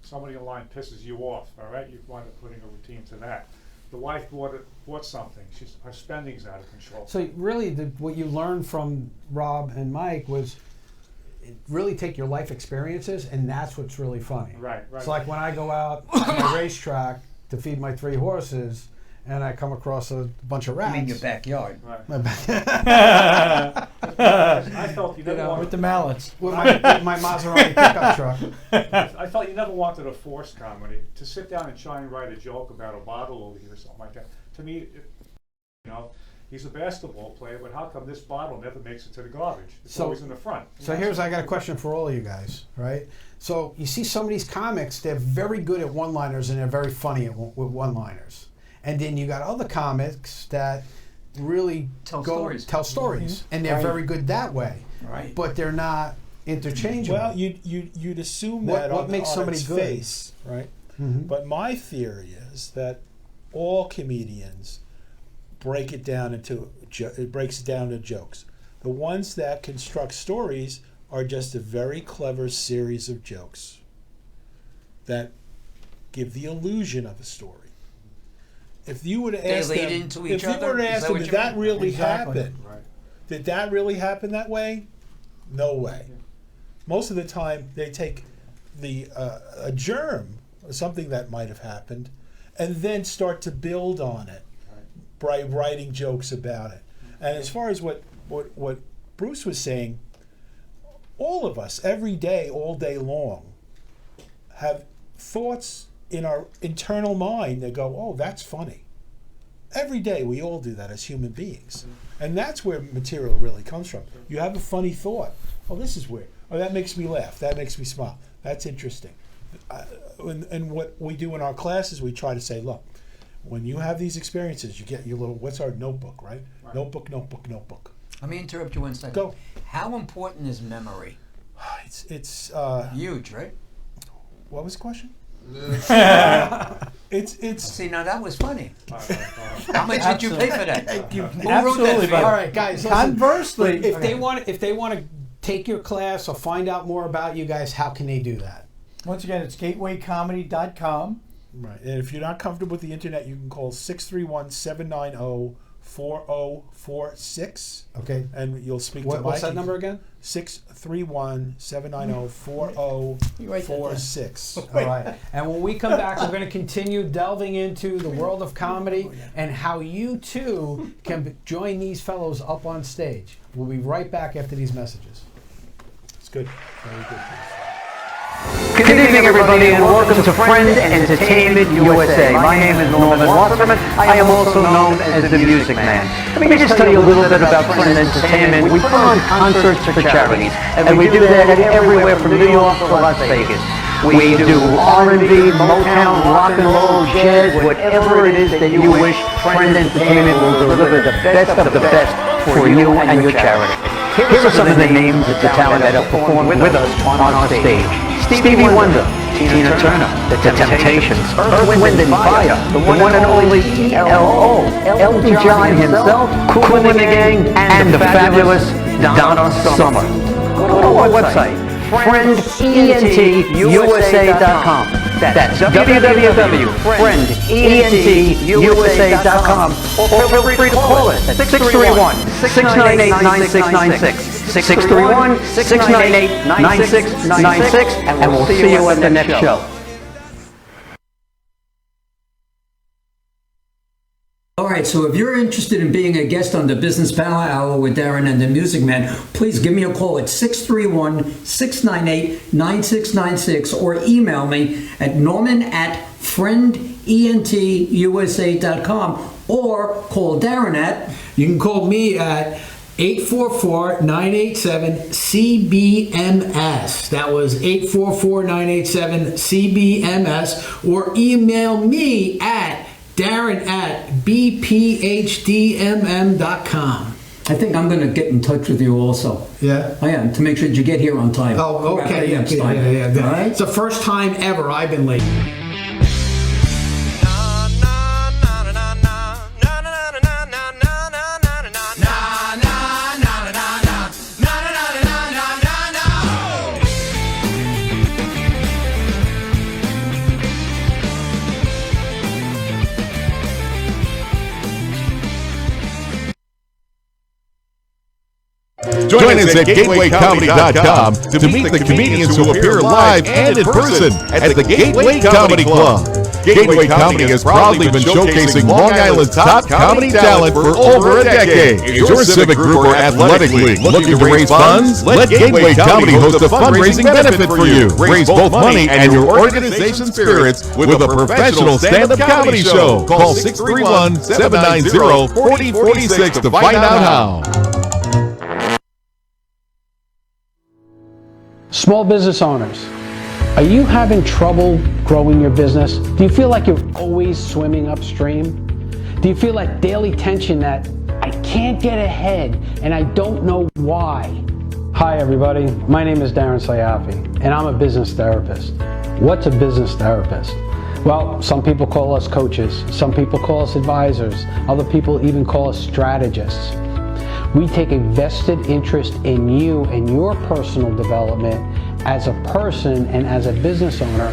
somebody in line pisses you off, all right? You wind up putting a routine to that. The wife bought something. Her spending's out of control. So really, what you learned from Rob and Mike was really take your life experiences, and that's what's really funny. Right. It's like when I go out to the racetrack to feed my 3 horses, and I come across a bunch of rats. You mean your backyard? Right. My I felt you never wanted with the mallets. With my Maserati pickup truck. I felt you never wanted a forced comedy. To sit down and try and write a joke about a bottle over here or something like that. To me, you know, he's a basketball player, but how come this bottle never makes it to the garbage? It's always in the front. So I got a question for all of you guys, right? So you see some of these comics, they're very good at one-liners and they're very funny with one-liners. And then you got other comics that really tell stories, Mm-hmm. and they're very good that way. Right. But they're not interchangeable. Well, you'd assume that what on, makes on somebody its good? face, right? Mm-hmm. But my theory is that all comedians breaks it down into jokes. The ones that construct stories are just a very clever series of jokes that give the illusion of a story. If you were to ask them, did that really happen? Right. Did that really happen that way? No way. Yeah. Most of the time, they take a germ, something that might have happened, and then start to build on it by writing jokes about it. And as far as what Bruce was saying, all of us, every day, all day long, have thoughts in our internal mind that go, oh, that's funny. Every day we all do that as human beings. And that's where material really comes from. You have a funny thought. Oh, this is weird. Oh, that makes me laugh. That makes me smile. That's interesting. And what we do in our classes, we try to say, look, when you have these experiences, you get your little, what's our notebook, right? Notebook. Let me interrupt you 1 second. Go. How important is memory? It's huge, right? What was the question? It's. See, now that was funny. How much did you pay for that? Who wrote that for you? All right, guys. Listen, Conversely, if they want to take your class or find out more about you guys, how can they do that? Once again, it's gatewaycomedy.com. Right, and if you're not comfortable with the internet, you can call 631-790-4046. Okay. And you'll speak to Mike. What's that number again? 631-790-4046. All right. And when we come back, we're going to continue delving into the world of comedy and how you too can join these fellows up on stage. We'll be right back after these messages. It's good. Very good. Good evening, everybody, and welcome to Friend Entertainment USA. My name is Norman Wasserman. I am also known as the Music Man. Let me just tell you a little bit about Friend Entertainment. We put on concerts for charities, and we do that everywhere from New York to Las Vegas. We do R&B, Motown, rock and roll, jazz, whatever it is that you wish. Friend Entertainment will deliver the best of the best for you and your charity. Here are some of the names of the talent that have performed with us on our stage. Stevie Wonder, Tina Turner, The Temptations, Earth, Wind and Fire, the one and only ELO, Elton John himself, Kool and the Gang, and the fabulous Donna Summer. Go to our website, friendentusa.com. That's www.friendentusa.com. Or feel free to call us at 631-698-9696. 631-698-9696, and we'll see you at the next show. All right, so if you're interested in being a guest on the Business Power Hour with Darren and the Music Man, please give me a call at 631-698-9696 or email me at norman@friendentusa.com or call Darren at, you can call me at 844-987-CBMS. That was 844-987-CBMS. Or email me at Darren@bphdmm.com. I think I'm going to get in touch with you also. Yeah? I am, to make sure that you get here on time. Oh, okay. Next time. Yeah. All right? It's the first time ever I've been late. Join us at GatewayComedy.com to meet the comedians who appear live and in person at the Gateway Comedy Club. Gateway Comedy has proudly been showcasing Long Island's top comedy talent for over a decade. Is your civic group or athletic league looking to raise funds? Let Gateway Comedy host a fundraising benefit for you. Raise both money and your organization's spirits with a professional stand-up comedy show. Call 631-790-4046 to find out how. Small business owners, are you having trouble growing your business? Do you feel like you're always swimming upstream? Do you feel that daily tension that I can't get ahead and I don't know why? Hi everybody, my name is Darren Cioffi and I'm a business therapist. What's a business therapist? Well, some people call us coaches, some people call us advisors, other people even call us strategists. We take a vested interest in you and your personal development as a person and as a business owner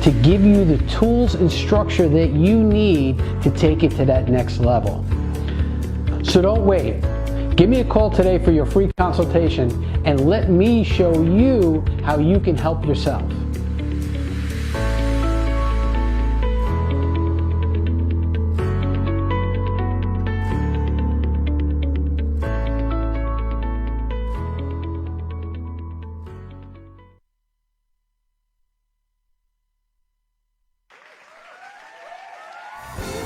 to give you the tools and structure that you need to take it to that next level. So don't wait. Give me a call today for your free consultation and let me show you how you can help yourself.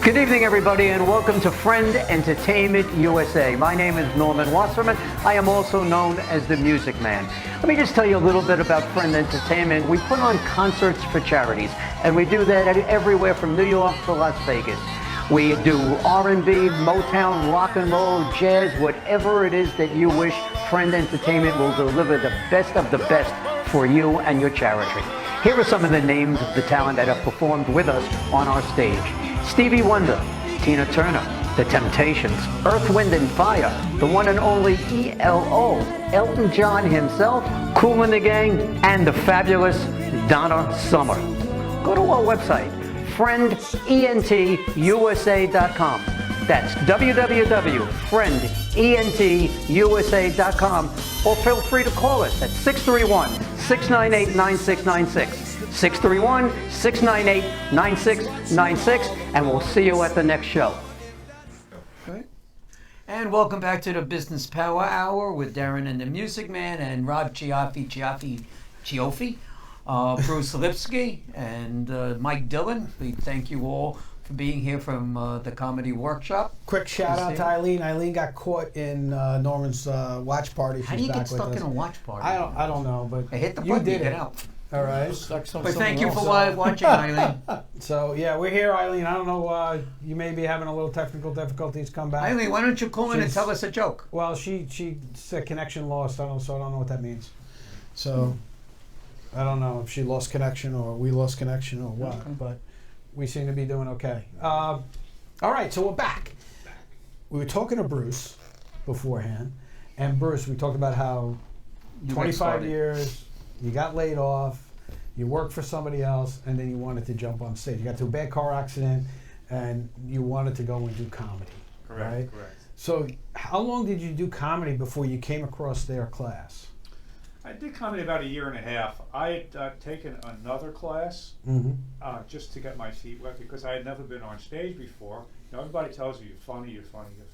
Good evening, everybody, and welcome to Friend Entertainment USA. My name is Norman Wasserman. I am also known as the Music Man. Let me just tell you a little bit about Friend Entertainment. We put on concerts for charities, and we do that everywhere from New York to Las Vegas. We do R&B, Motown, rock and roll, jazz, whatever it is that you wish. Friend Entertainment will deliver the best of the best for you and your charity. Here are some of the names of the talent that have performed with us on our stage. Stevie Wonder, Tina Turner, The Temptations, Earth, Wind and Fire, the one and only ELO, Elton John himself, Kool and the Gang, and the fabulous Donna Summer. Go to our website, friendentusa.com. That's www.friendentusa.com, or feel free to call us at 631-698-9696. 631-698-9696, and we'll see you at the next show. Okay. And welcome back to the Business Power Hour with Darren and the Music Man and Rob Cioffi, Bruce Lipsky, and Mike Dillon. We thank you all for being here from the Comedy Workshop. Quick shout out to Eileen. Eileen got caught in Norman's watch party. She's How do you back get stuck with in us. a watch party? I don't know, but I hit the you button, did get it. out. All right. But thank you for watching, Eileen. So yeah, we're here, Eileen. I don't know. You may be having a little technical difficulties. Come back. Eileen, why don't you call in and tell us a joke? Well, she said connection lost. So I don't know what that means. So I don't know if she lost connection or we lost connection or what. Okay. But we seem to be doing okay. All right, so we're back. We were talking to Bruce beforehand, and Bruce, we talked about how 25 years. You got laid off, you worked for somebody else, and then you wanted to jump on stage. You got into a bad car accident, and you wanted to go and do comedy. Right? Correct. So how long did you do comedy before you came across their class? I did comedy about a year and a half. I had taken another class just to get my feet wet because I had never been on stage before. You know, everybody tells you you're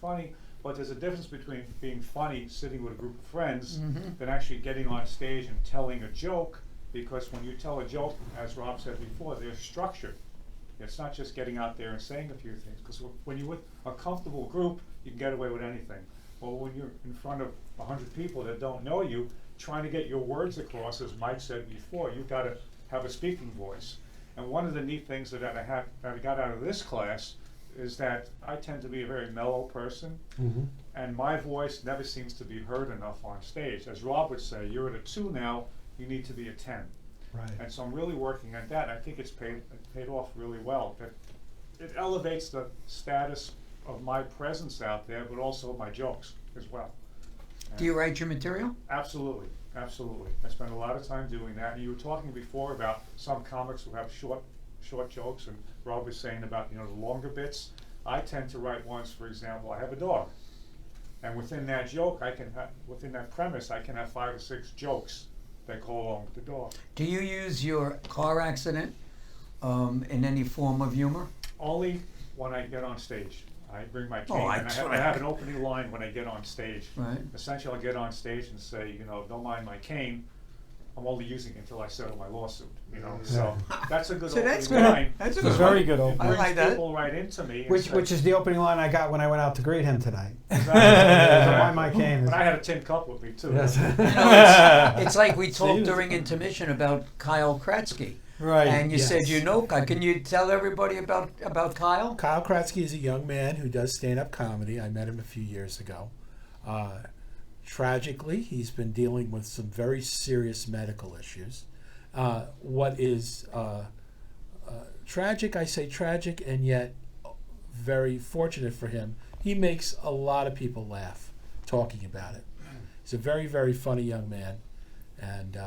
funny, but there's a difference between being funny sitting with a group of friends than actually getting on stage and telling a joke, because when you tell a joke, as Rob said before, there's structure. It's not just getting out there and saying a few things, because when you're with a comfortable group, you can get away with anything. Well, when you're in front of 100 people that don't know you, trying to get your words across, as Mike said before, you've got to have a speaking voice. And one of the neat things that I got out of this class is that I tend to be a very mellow person, and my voice never seems to be heard enough on stage. As Rob would say, you're at a 2 now, you need to be a 10. Right. And so I'm really working on that. I think it's paid off really well. It elevates the status of my presence out there, but also my jokes as well. Do you write your material? Absolutely, absolutely. I spend a lot of time doing that. And you were talking before about some comics who have short jokes, and Rob was saying about the longer bits. I tend to write ones, for example, I have a dog, and within that joke, within that premise, I can have 5 or 6 jokes that go along with the dog. Do you use your car accident in any form of humor? Only when I get on stage. I bring my cane, Oh, and I have an opening line when I get on stage. Right. Essentially, I'll get on stage and say, don't mind my cane. I'm only using it until I settle my lawsuit. So that's a good opening line. That's a very good opening. It brings people right into me. Which is the opening line I got when I went out to greet him tonight. Why my cane? But I had a tin cup with me too. Yes. It's like we talked during intermission about Kyle Koretsky. Right. And you said can you tell everybody about Kyle? Kyle Koretsky is a young man who does stand-up comedy. I met him a few years ago. Tragically, he's been dealing with some very serious medical issues. What is tragic, I say tragic, and yet very fortunate for him, he makes a lot of people laugh talking about it. He's a very, very funny young man. And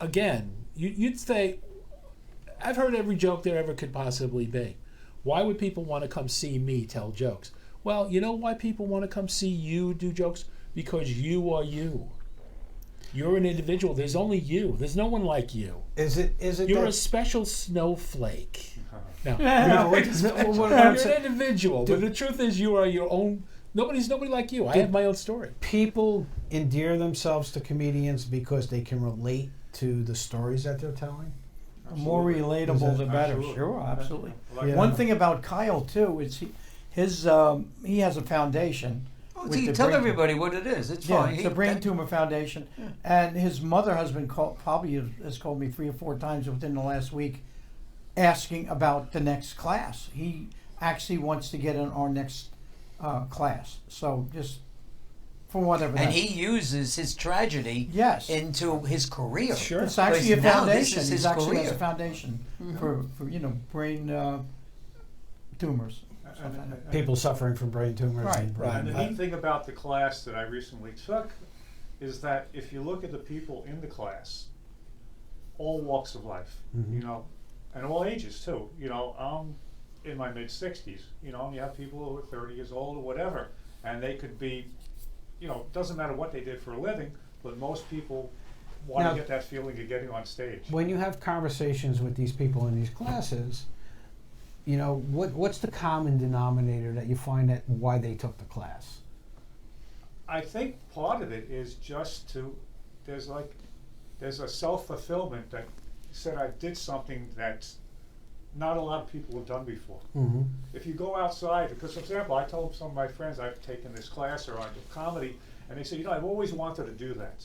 again, you'd say, I've heard every joke there ever could possibly be. Why would people want to come see me tell jokes? Well, you know why people want to come see you do jokes? Because you are you. You're an individual. There's only you. There's no one like you. Is it? You're a special snowflake. No, you're an individual. But the truth is, you are your own. Nobody's nobody like you. I have my own story. People endear themselves to comedians because they can relate to the stories that they're telling. The more relatable, the better. Absolutely. Sure, absolutely. Yeah. One thing about Kyle too is he has a foundation. Tell everybody what it is. It's fine. It's the Brain Tumor Foundation, and his mother has been has called me 3 or 4 times within the last week, asking about the next class. He actually wants to get in our next class. So just for whatever. And he uses his tragedy into his career. Sure, it's actually a foundation. This is his actually career. has a foundation for brain tumors. People suffering from brain tumors. Right. And the neat thing about the class that I recently took is that if you look at the people in the class, all walks of life, and all ages too. I'm in my mid-60s. You have people who are 30 years old or whatever, and they could be, doesn't matter what they did for a living, but most people want to get that feeling of getting on stage. When you have conversations with these people in these classes, what's the common denominator that you find at why they took the class? I think part of it is just there's a self-fulfillment that said I did something that not a lot of people have done before. If you go outside, because for example, I told some of my friends I've taken this class or on comedy, and they said, I've always wanted to do that.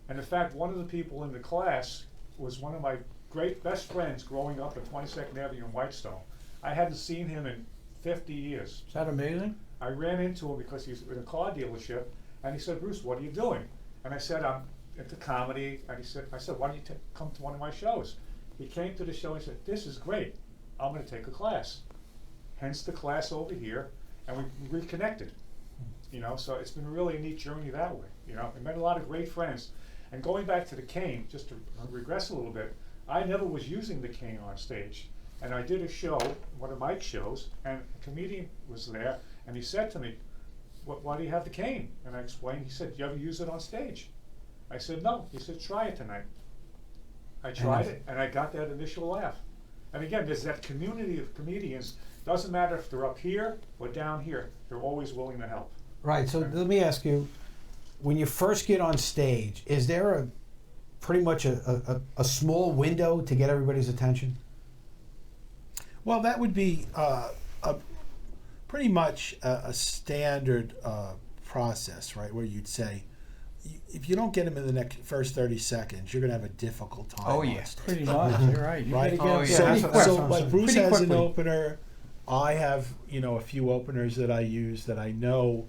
And in fact, one of the people in the class was one of my great best friends growing up at 22nd Avenue in Whitestone. I hadn't seen him in 50 years. Is that amazing? I ran into him because he's in a car dealership, and he said, Bruce, what are you doing? And I said, I'm into comedy. And I said, why don't you come to one of my shows? He came to the show and said, this is great. I'm going to take a class. Hence the class over here, and we reconnected. So it's been really a neat journey that way. I met a lot of great friends. And going back to the cane, just to regress a little bit, I never was using the cane on stage. And I did a show, one of Mike's shows, and a comedian was there, and he said to me, why do you have the cane? And I explained, he said, do you ever use it on stage? I said, no. He said, try it tonight. I tried it, and I got that initial laugh. And again, there's that community of comedians. Doesn't matter if they're up here or down here. They're always willing to help. Right, so let me ask you, when you first get on stage, is there pretty much a small window to get everybody's attention? Well, that would be pretty much a standard process, right? Where you'd say, if you don't get them in the next first 30 seconds, you're going to have a difficult time. Oh, yeah. Pretty much. You're right. You Right? gotta get them So like Bruce pretty has an quickly. opener. I have, a few openers that I use that I know.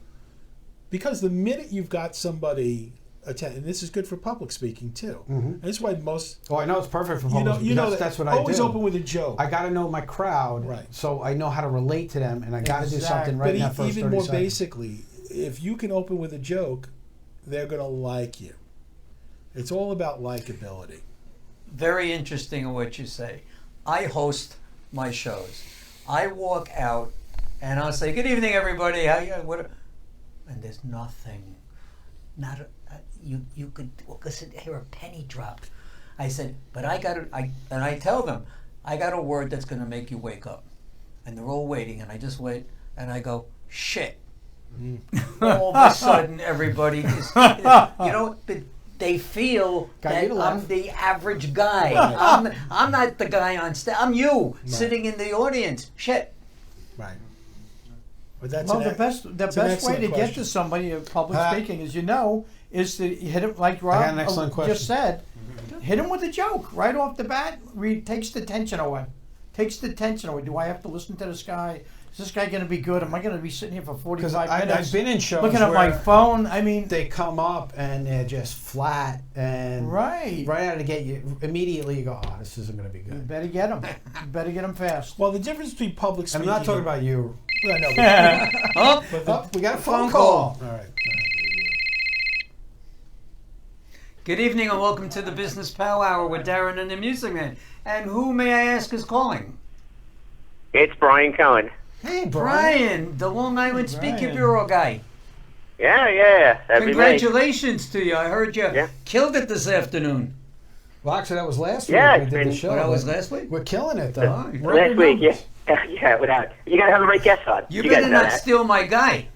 Because the minute you've got somebody attend, and this is good for public speaking too. And this is why most. Oh, I know it's perfect for public. That's what I do. Always open with a joke. I got to know my crowd, right? So I know how to relate to them, and I got to do something right in that first 30 even more seconds. basically, if you can open with a joke, they're gonna like you. It's all about likability. Very interesting in what you say. I host my shows. I walk out and I'll say, "Good evening, everybody. How you? What?" And there's nothing. Not you could listen, hear a penny drop. I said, but and I tell them, I got a word that's going to make you wake up, and they're all waiting, and I just wait, and I go, shit. All of a sudden, everybody is, they feel that I'm the average guy. I'm not the guy on stage. I'm you sitting in the audience. Shit. Right. But that's the best way to get to somebody in public speaking, as you know, is to hit him like Rob just said. Hit him with a joke right off the bat. Takes the tension away. Do I have to listen to this guy? Is this guy going to be good? Am I going to be sitting here for 45 minutes? I've been in shows looking at my phone. I mean, they come up and they're just flat and right out of the gate. You immediately go, oh, this isn't going to be good. You better get them. You better get them fast. Well, the difference between public speaking. I'm not talking about you. Well, no, we got a phone call. All right. Good evening and welcome to the Business Power Hour with Darren and the Music Man. And who, may I ask, is calling? It's Brian Cohen. Hey, Brian, the Long Island Speaker Bureau guy. Yeah. That'd Congratulations to you. I heard you killed it this afternoon. Well, actually, that was last week. Yeah, we did the show. That was last week? We're killing it, though. Last week, yeah. Yeah, without. You got to have the right guest on. You better not steal my guy.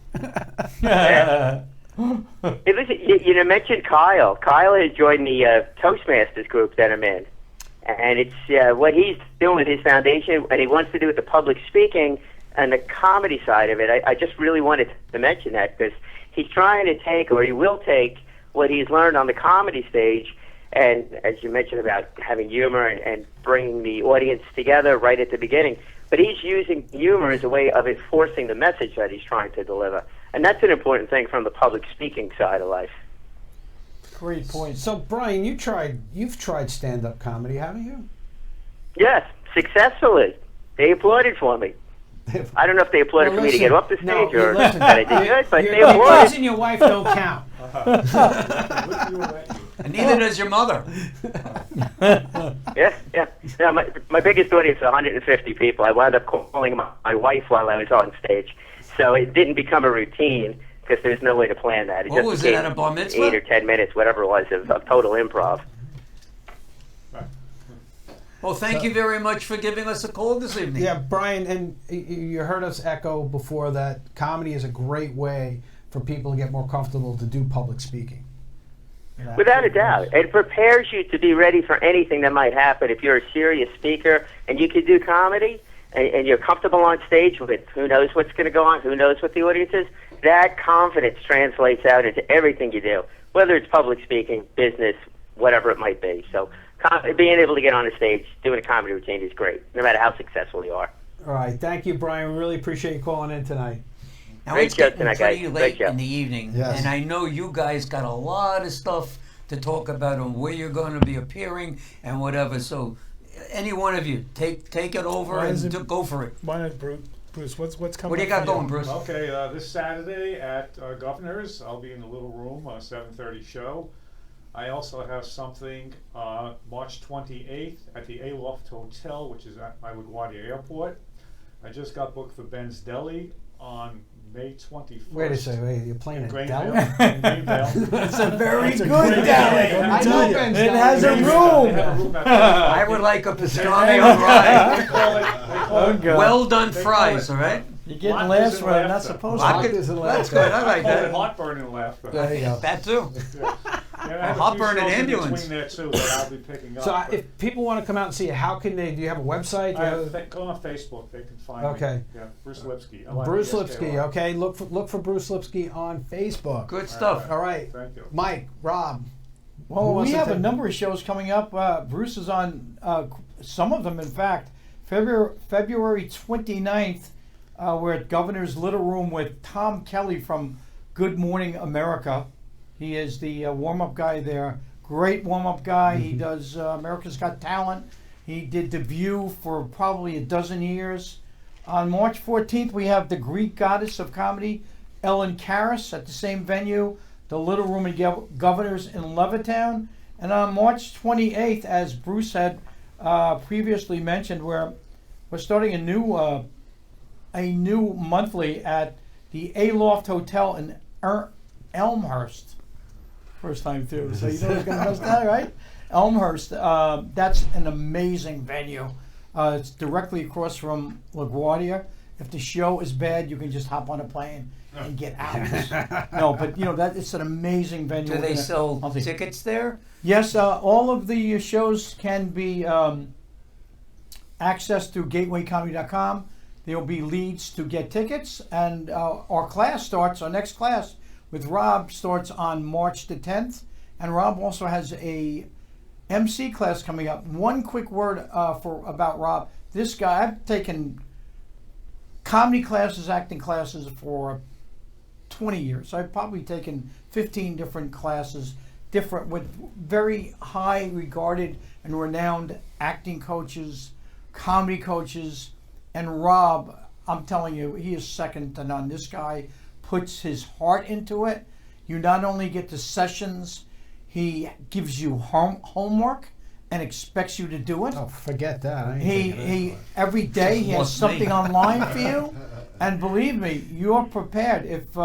Hey, listen, you mentioned Kyle. Kyle has joined the Toastmasters group that I'm in. And it's what he's doing with his foundation, and he wants to do with the public speaking and the comedy side of it. I just really wanted to mention that because he's trying to take, or he will take, what he's learned on the comedy stage, and as you mentioned about having humor and bringing the audience together right at the beginning, but he's using humor as a way of enforcing the message that he's trying to deliver. And that's an important thing from the public speaking side of life. Great point. So, Brian, you've tried stand-up comedy, haven't you? Yes, successfully. They applauded for me. I don't know if they applauded for me to get off the stage or that I did good, but they applauded. Your kids and your wife don't count. And neither does your mother. Yeah. My biggest audience is 150 people. I wound up calling my wife while I was on stage. So it didn't become a routine because there's no way to plan that. What was it, at a bar mitzvah? 8 or 10 minutes, whatever it was, of total improv. Well, thank you very much for giving us a call this evening. Yeah, Brian, and you heard us echo before that comedy is a great way for people to get more comfortable to do public speaking. Without a doubt. It prepares you to be ready for anything that might happen. If you're a serious speaker and you can do comedy and you're comfortable on stage with it, who knows what's going to go on, who knows what the audience is, that confidence translates out into everything you do, whether it's public speaking, business, whatever it might be. So being able to get on a stage, doing a comedy routine is great, no matter how successful you are. All right. Thank you, Brian. We really appreciate you calling in tonight. Now Great it's show getting tonight, pretty guys. late Great show. in the evening, Yes. and I know you guys got a lot of stuff to talk about on where you're going to be appearing and whatever. So, any one of you, take it over and go for it. Why not, Bruce? What's coming? What do you got going, Bruce? Okay, this Saturday at Governor's, I'll be in the little room, 7:30 show. I also have something March 28th at the Aloft Hotel, which is at my LaGuardia Airport. I just got booked for Ben's Deli on May 21st. Wait a second. You're playing a deli? It's a very That's a good great deli. deli. I know Ben's it Deli. has a room. I would like a pastrami on rye. Well done fries, all right? You're getting laughs where you're not supposed to. That's good. I like that. Heartburn and laughter. There you go. That too. Yeah, I have Hop a burn few an shows in ambulance. between there too that I'll be picking up. So but if people want to come out and see you, how can they? Do you have a website? go on Facebook. They can find Okay. me. Yeah, Bruce Lipsky. Bruce Lipsky. Okay, look for Bruce Lipsky on Facebook. Good stuff. All right. Thank you. Mike, Rob. Well, we have a number of shows coming up. Bruce is on some of them, in fact. February 29th, we're at Governor's Little Room with Tom Kelly from Good Morning America. He is the warm-up guy there. Great warm-up guy. He does America's Got Talent. He did The View for probably a dozen years. On March 14th, we have the Greek goddess of comedy, Ellen Karas, at the same venue, the Little Room in Governors in Levittown. And on March 28th, as Bruce had previously mentioned, we're starting a new monthly at the Aloft Hotel in Elmhurst. First time too, so you know what's going to mess that, right? Elmhurst. That's an amazing venue. It's directly across from LaGuardia. If the show is bad, you can just hop on a plane and get out. No, but you know that it's an amazing venue. Do they sell tickets there? Yes, all of the shows can be accessed through gatewaycomedy.com. There will be leads to get tickets, and our next class with Rob starts on March the 10th, and Rob also has a MC class coming up. One quick word about Rob. This guy, I've taken comedy classes, acting classes for 20 years. I've probably taken 15 different classes, different with very high regarded and renowned acting coaches, comedy coaches, and Rob, I'm telling you, he is second to none. This guy puts his heart into it. You not only get the sessions, he gives you homework and expects you to do it. Oh, forget that. He every day he has something online for you, and believe me, you're prepared. If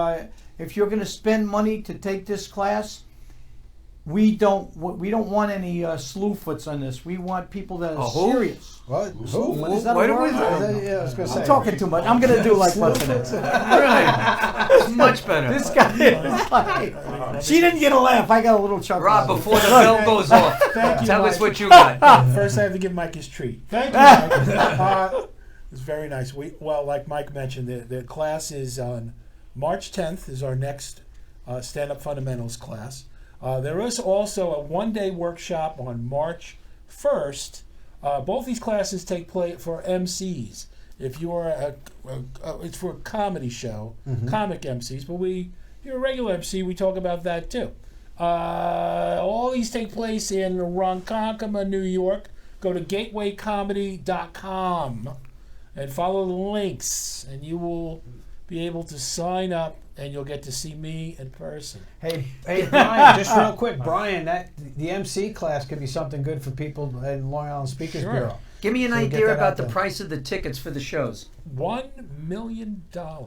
you're going to spend money to take this class, we don't want any slewfoots on this. We want people that are serious. What? Is that a word? Yeah, I was going to say. I'm talking too much. I'm going to do like listeners. It's much better. This guy is like, she didn't get a laugh. I got a little chuckle. Rob, before the bell goes off, Thank you, tell Mike. us what you got. First, I have to give Mike his treat. Thank you, Mike. It's very nice. Like Mike mentioned, the class is on March 10th is our next stand-up fundamentals class. There is also a one-day workshop on March 1st. Both these classes take place for MCs. If you are it's for a comedy show, comic MCs, but if you're a regular MC, we talk about that too. All these take place in Ronkonkoma, New York. Go to gatewaycomedy.com and follow the links, and you will be able to sign up, and you'll get to see me in person. Hey, Brian, just real quick, Brian, the MC class could be something good for people in Long Island Speakers Bureau. Give me an So idea get that about out the there. price of the tickets for the shows. $1 million. So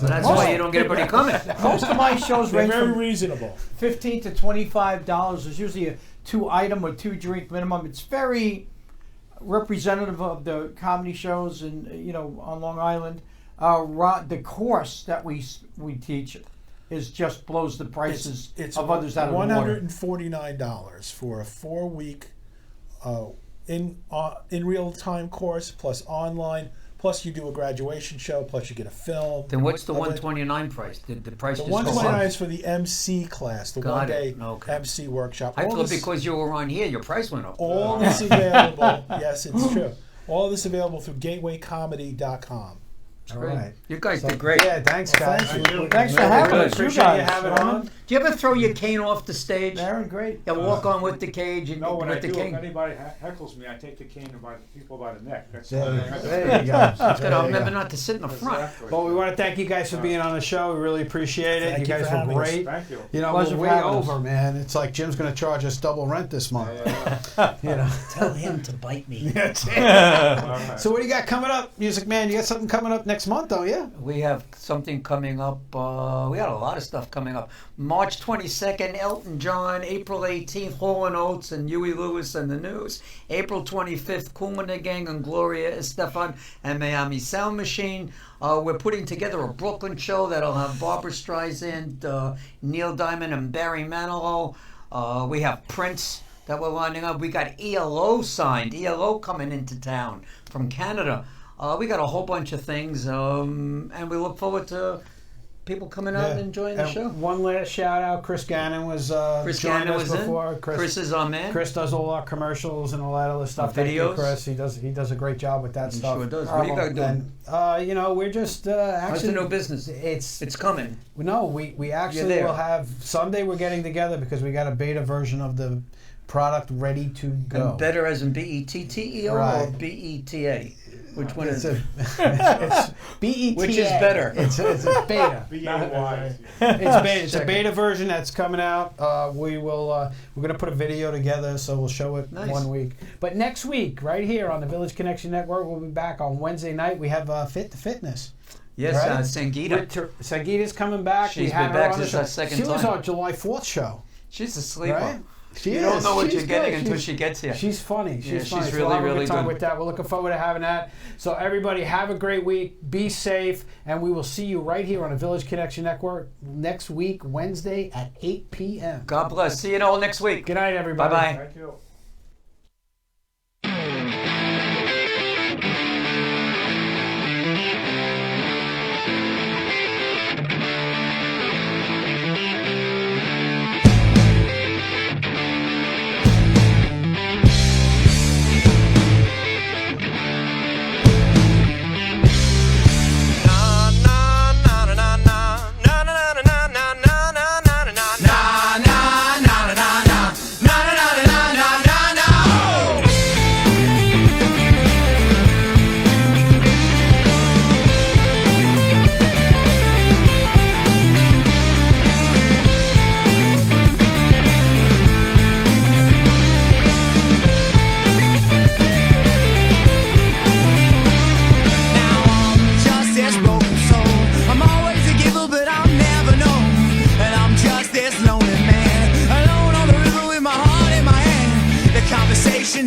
that's why you don't get everybody coming. Most of my shows They're range very from reasonable. $15 to $25. There's usually a 2-item or 2-drink minimum. It's very representative of the comedy shows on Long Island. The course that we teach just blows the prices of others out of the water. $149 for a 4-week in real time course plus online. Plus you do a graduation show. Plus you get a film. Then what's the $129 price? Did the price The just go $129 up? is for the MC class, the Got it. one-day Okay. MC workshop. I All thought this- because you were on here, your price went up. All this available. Yes, it's true. All this available through gatewaycomedy.com. All right. You guys did great. Yeah, thanks, guys. Thanks for having us. You Appreciate guys. you having on. Do you ever throw your cane off the stage? Aaron, great. Yeah, walk on with the cage and No, when I with the do, cane. if anybody heckles me, I take the cane by people by the neck. That's There you go. It's There gotta you remember go. not to sit in the front. Exactly. Well, we want to thank you guys for being on the show. We really appreciate it. Thank You you guys for were having us. great. Thank you. You know, Pleasure we're for way having us. over, man. It's like Jim's going to charge us double rent this month. You know. Tell him to bite me. That's it. So what do you got coming up, Music Man? You got something coming up next month, don't you? We have something coming up. We got a lot of stuff coming up. March 22nd, Elton John. April 18th, Hall & Oates and Huey Lewis and the News. April 25th, Kool and the Gang and Gloria Estefan and Miami Sound Machine. We're putting together a Brooklyn show that'll have Barbara Streisand, Neil Diamond, and Barry Manilow. We have prints that we're lining up. We got Aiello signed. Aiello coming into town from Canada. We got a whole bunch of things, and we look forward to people coming out and enjoying the show. One last shout out: Chris Gannon was joined us before. Chris is our man. Chris does all our commercials and all that other stuff. Videos. Chris, he does a great job with that stuff. Sure does. What are you guys doing? And, we're just actually. How's the new business? It's coming. No, we actually will have Sunday. We're getting together because we got a beta version of the product ready to go. And better as in BETTEO right. or BETA? Which one is it? It's BETA. Which is better? It's a beta. B-A-Y. It's beta. It's a beta version that's coming out. We're going to put a video together, so we'll show it 1 week. But next week, right here on the Village Connection Network, we'll be back on Wednesday night. We have Fit to Fitness. Yes, right? Sangeeta. Sangeeta's coming back. She's been back since our second time. She was our July 4th show. She's a sleeper. Right? You don't know what you're getting until she gets here. She's funny. She's funny. She's really, really good. good. With that. We're looking forward to having that. So everybody have a great week. Be safe. And we will see you right here on the Village Connection Network next week, Wednesday at 8 p.m. God bless. See you all next week. Good night, everybody. Bye-bye. Thank you.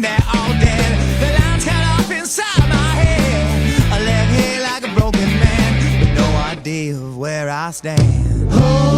That all dead, the lines cut off inside my head. I left here like a broken man with no idea of where I stand. Oh.